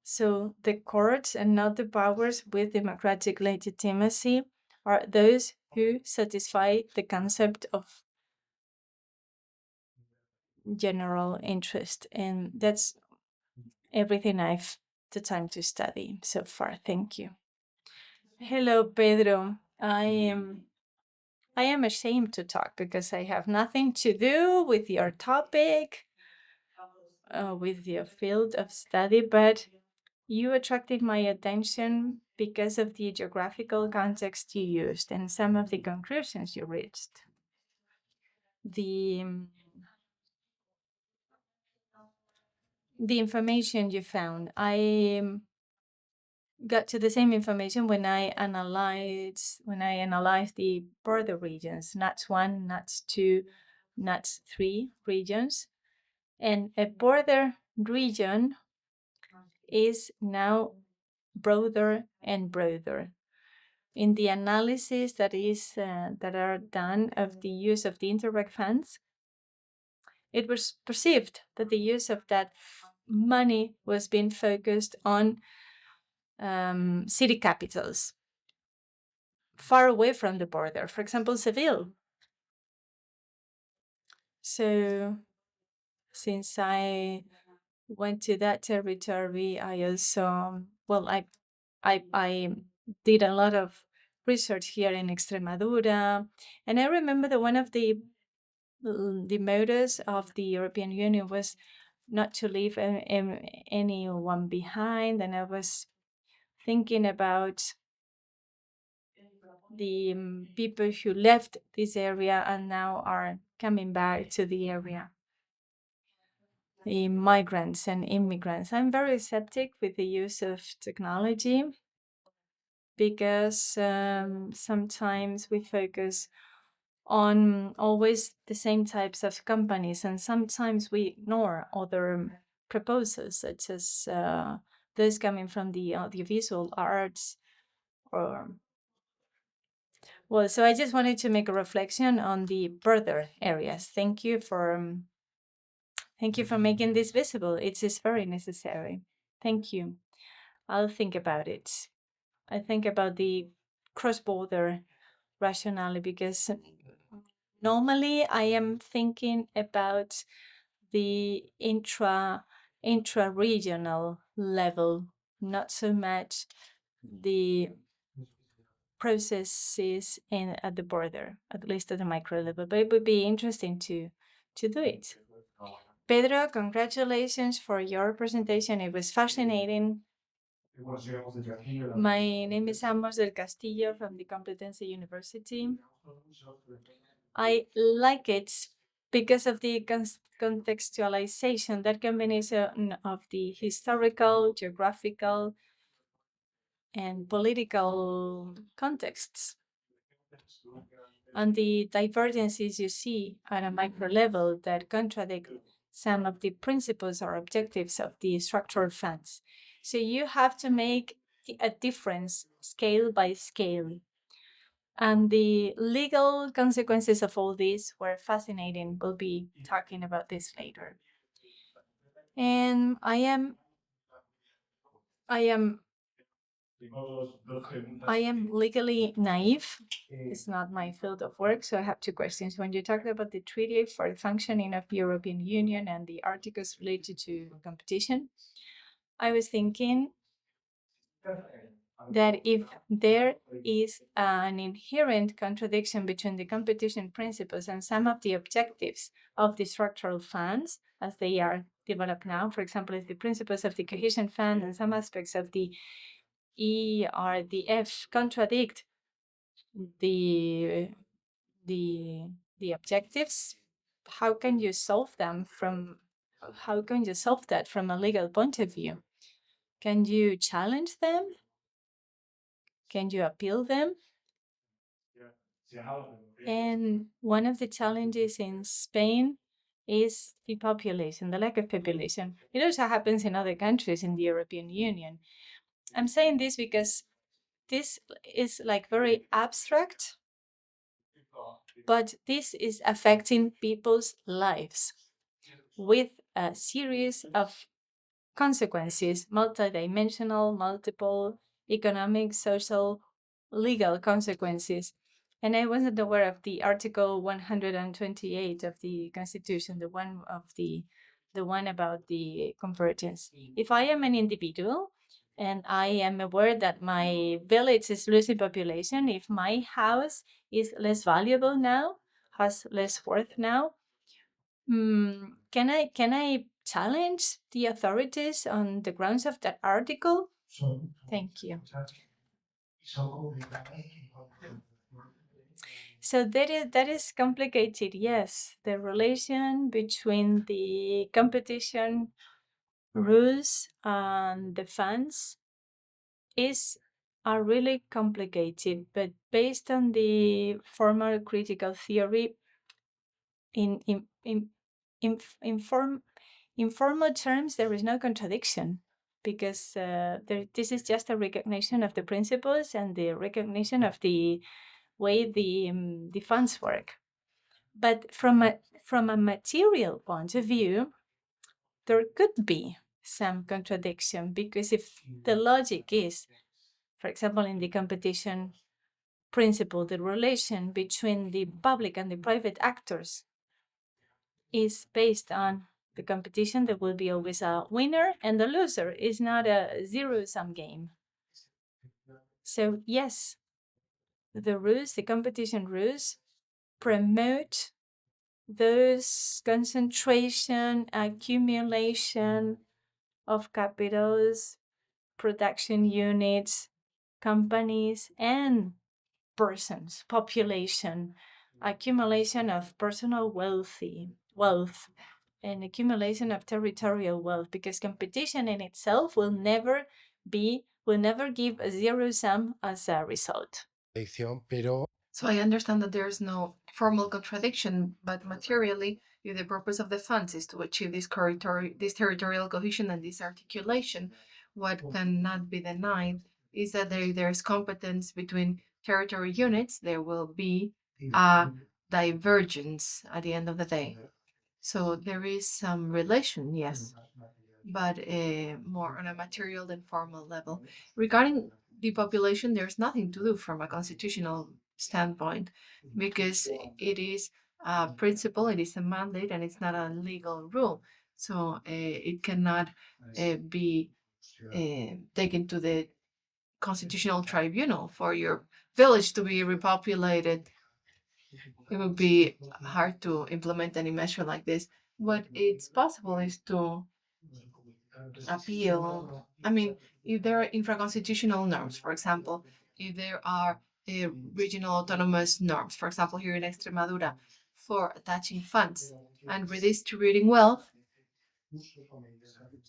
So the courts and not the powers with democratic legitimacy are those who satisfy the concept of general interest. And that's everything I've the time to study so far. Thank you. Hello, Pedro. I am ashamed to talk because I have nothing to do with your topic, with your field of study, but you attracted my attention because of the geographical context you used and some of the conclusions you reached. The information you found, I got to the same information when I analyzed the border regions, NUTS 1, NUTS 2, NUTS 3 regions. And a border region is now broader and broader. In the analysis that are done of the use of the Interreg funds, it was perceived that the use of that money was being focused on city capitals far away from the border, for example, Seville. So since I went to that territory, I also, I did a lot of research here in Extremadura, and I remember that one of the motives of the European Union was not to leave anyone behind, and I was thinking about the people who left this area and now are coming back to the area. the migrants and immigrants. I'm very skeptic with the use of technology because sometimes we focus on always the same types of companies, and sometimes we ignore other proposals, such as those coming from the audiovisual arts. So I just wanted to make a reflection on the border areas. Thank you for making this visible. It is very necessary. Thank you. I'll think about it. I think about the cross-border rationale because normally I am thinking about the intra-regional level, not so much the processes at the border, at least at the micro level. But it would be interesting to do it. Pedro, congratulations for your presentation. It was fascinating. My name is Amos del Castillo from the Complutense University. I like it because of the contextualization, that combination of the historical, geographical, and political contexts, and the divergences you see at a micro level that contradict some of the principles or objectives of the structural funds. So you have to make a difference scale by scale. And the legal consequences of all this were fascinating. We'll be talking about this later. And I am legally naive. It's not my field of work, so I have two questions. When you talked about the treaty for the functioning of the European Union and the articles related to competition, I was thinking that if there is an inherent contradiction between the competition principles and some of the objectives of the structural funds as they are developed now, for example, if the principles of the cohesion fund and some aspects of the ERDF contradict the objectives, how can you solve that from a legal point of view? Can you challenge them? Can you appeal them? And one of the challenges in Spain is the population, the lack of population. It also happens in other countries in the European Union. I'm saying this because this is like very abstract, but this is affecting people's lives with a series of consequences, multidimensional, multiple economic, social, legal consequences. And I wasn't aware of the Article 128 of the Constitution, the one about the convergence. If I am an individual and I am aware that my village is losing population, if my house is less valuable now, has less worth now, can I challenge the authorities on the grounds of that article? Thank you. So that is complicated, yes. The relation between the competition rules and the funds are really complicated, but based on the formal critical theory, in informal terms, there is no contradiction because this is just a recognition of the principles and the recognition of the way the funds work. But from a material point of view, there could be some contradiction because if the logic is, for example, in the competition principle, the relation between the public and the private actors is based on the competition, there will be always a winner and a loser. It's not a zero-sum game. So yes, the competition rules promote those concentration, accumulation of capitals, production units, companies, and persons, population, accumulation of personal wealth, an accumulation of territorial wealth, because competition in itself will never give a zero sum as a result. Pero So I understand that there's no formal contradiction, but materially, if the purpose of the funds is to achieve this territorial cohesion and this articulation, what cannot be denied is that there's competence between territory units, there will be a divergence at the end of the day. So there is some relation, yes, but more on a material than formal level. Regarding depopulation, there's nothing to do from a constitutional standpoint, because it is a principle, it is a mandate, and it's not a legal rule. So it cannot be taken to the constitutional tribunal for your village to be repopulated. It would be hard to implement any measure like this. What it's possible is to appeal. I mean, if there are infraconstitutional norms, for example, if there are regional autonomous norms, for example, here in Extremadura, for attaching funds and redistributing wealth,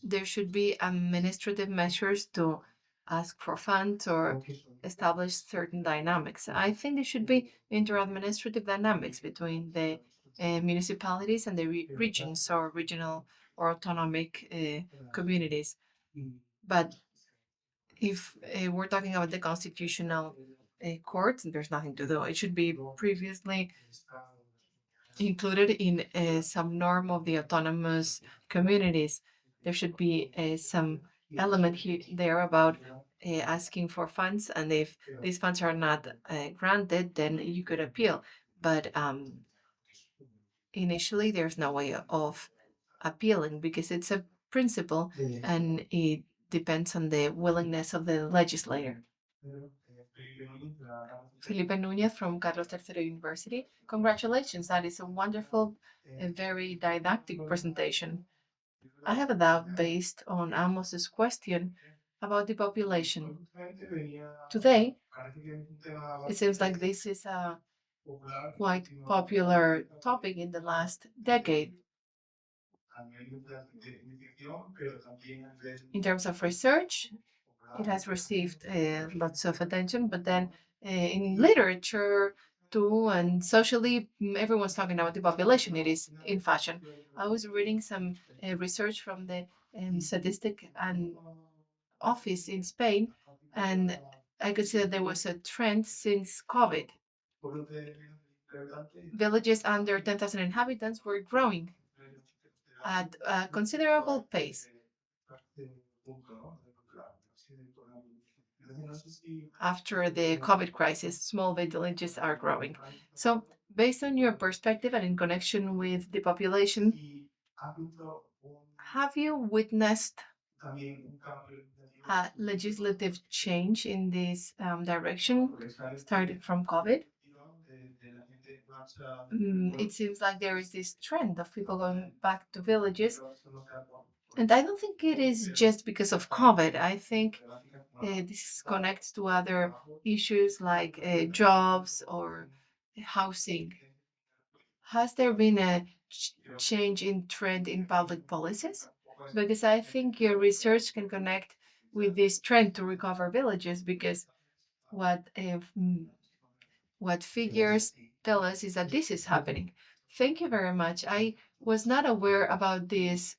there should be administrative measures to ask for funds or establish certain dynamics. I think there should be inter-administrative dynamics between the municipalities and the regions or regional or autonomic communities. But if we're talking about the constitutional courts, there's nothing to do. It should be previously included in some norm of the autonomous communities. There should be some element here there about asking for funds, and if these funds are not granted, then you could appeal. But initially, there's no way of appealing because it's a principle and it depends on the willingness of the legislator. Felipe Núñez from Carlos III University. Congratulations, that is a wonderful and very didactic presentation. I have a doubt based on Amos's question about the population. Today, it seems like this is a quite popular topic in the last decade. In terms of research, it has received lots of attention, but then in literature too, and socially, everyone's talking about the population. It is in fashion. I was reading some research from the statistic and office in Spain, and I could see that there was a trend since COVID. Villages under 10,000 inhabitants were growing at a considerable pace. After the COVID crisis, small villages are growing. So, based on your perspective and in connection with the population, have you witnessed a legislative change in this direction started from COVID? It seems like there is this trend of people going back to villages. And I don't think it is just because of COVID. I think this connects to other issues like jobs or housing. Has there been a change in trend in public policies? Because I think your research can connect with this trend to recover villages, because what what figures tell us is that this is happening. Thank you very much. I was not aware about these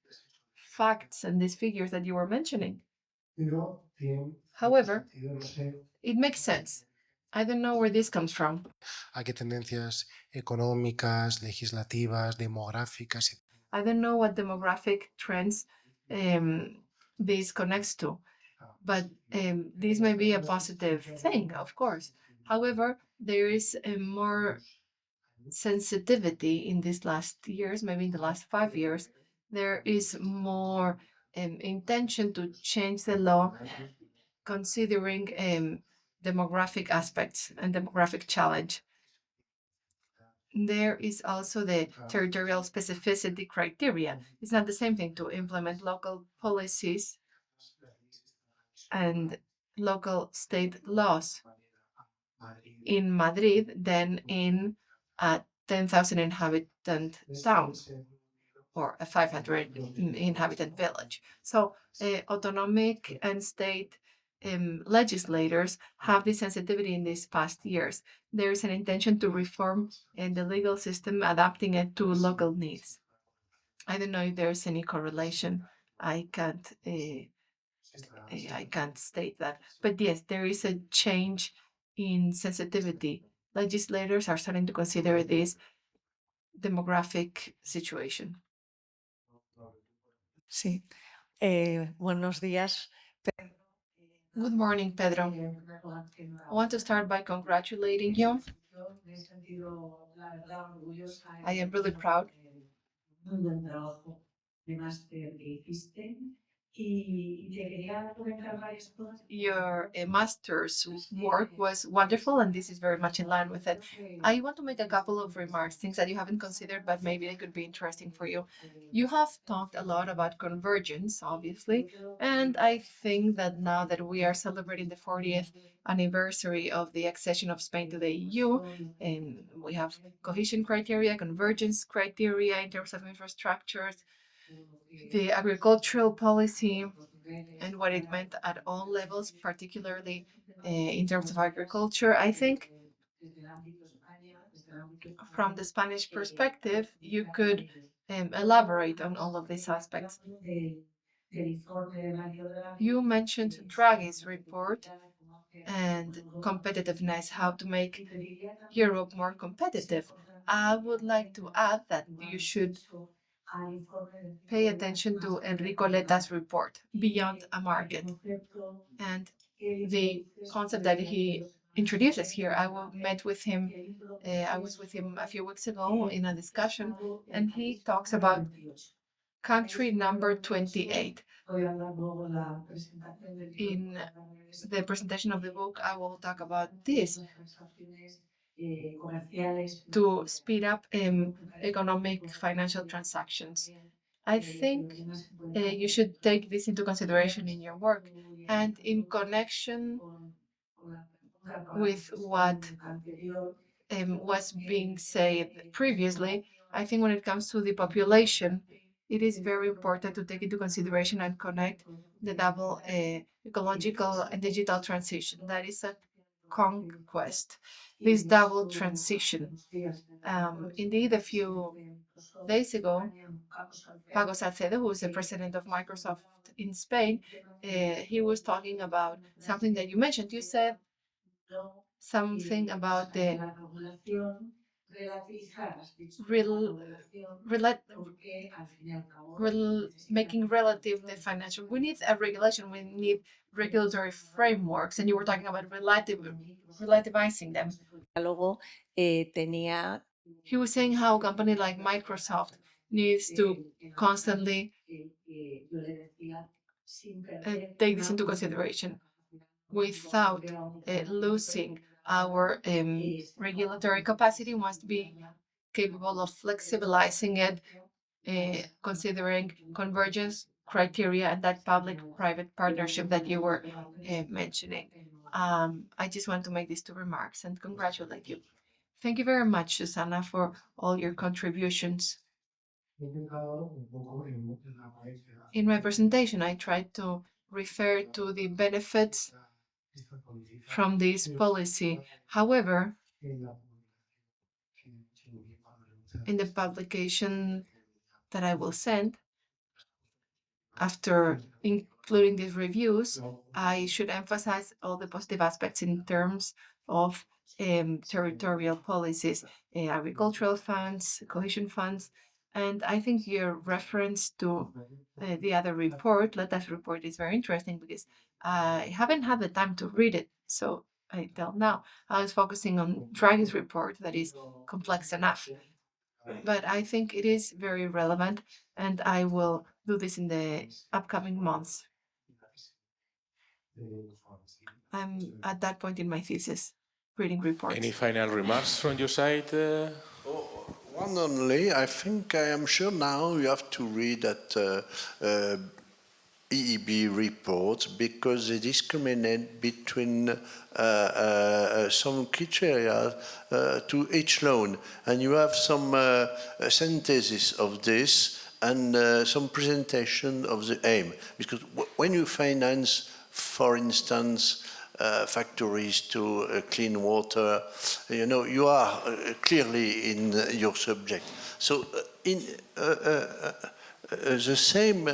facts and these figures that you were mentioning. However, it makes sense. I don't know where this comes from. a qué tendencias económicas, legislativas, demográficas. I don't know what demographic trends this connects to, but this may be a positive thing, of course. However, there is a more sensitivity in these last years, maybe in the last 5 years. There is more intention to change the law considering demographic aspects and demographic challenge. There is also the territorial specificity criteria. It's not the same thing to implement local policies and local state laws in Madrid than in a 10,000 inhabitant town or a 500 inhabitant village. So autonomic and state legislators have this sensitivity in these past years. There is an intention to reform the legal system, adapting it to local needs. I don't know if there's any correlation. I can't state that. But yes, there is a change in sensitivity. Legislators are starting to consider this demographic situation. Sí. Buenos días. Good morning, Pedro. I want to start by congratulating you. I am really proud. Your master's work was wonderful, and this is very much in line with it. I want to make a couple of remarks, things that you haven't considered, but maybe they could be interesting for you. You have talked a lot about convergence, obviously, and I think that now that we are celebrating the 40th anniversary of the accession of Spain to the EU, and we have cohesion criteria, convergence criteria in terms of infrastructures, the agricultural policy, and what it meant at all levels, particularly in terms of agriculture. I think from the Spanish perspective, you could elaborate on all of these aspects. You mentioned Draghi's report and competitiveness, how to make Europe more competitive. I would like to add that you should pay attention to Enrico Letta's report, Beyond a Market, and the concept that he introduces here. I met with him, I was with him a few weeks ago in a discussion, and he talks about country number 28. In the presentation of the book, I will talk about this to speed up economic financial transactions. I think you should take this into consideration in your work, and in connection with what was being said previously, I think when it comes to the population, it is very important to take into consideration and connect the double ecological and digital transition. That is a conquest, this double transition. Indeed, a few days ago, Paco Salcedo, who is the president of Microsoft in Spain, he was talking about something that you mentioned. You said something about the making relative the financial. We need a regulation. We need regulatory frameworks, and you were talking about relativizing them. Luego tenía. He was saying how a company like Microsoft needs to constantly take this into consideration without losing our regulatory capacity. Must be capable of flexibilizing it, considering convergence criteria and that public-private partnership that you were mentioning. I just want to make these two remarks and congratulate you. Thank you very much, Susana, for all your contributions. In my presentation, I tried to refer to the benefits from this policy. However, in the publication that I will send, after including these reviews, I should emphasize all the positive aspects in terms of territorial policies, agricultural funds, cohesion funds, and I think your reference to the other report, Letta's report, is very interesting because I haven't had the time to read it, so I tell now. I was focusing on Draghi's report that is complex enough, but I think it is very relevant, and I will do this in the upcoming months. I'm at that point in my thesis, reading reports. Any final remarks from your side? One only. I think I am sure now you have to read that EEB report because they discriminate between some criteria to each loan, and you have some synthesis of this and some presentation of the aim. Because when you finance, for instance, factories to clean water, you know, you are clearly in your subject. So in the same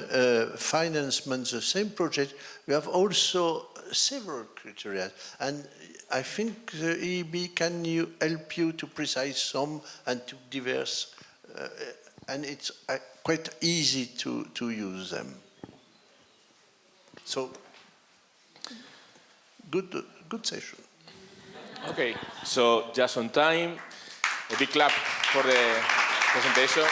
financement, the same project, we have also several criteria. And I think the EIB can help you to precise some and to diverse, and it's quite easy to use them. So, good session. Okay, so just on time, a big clap for the presentation.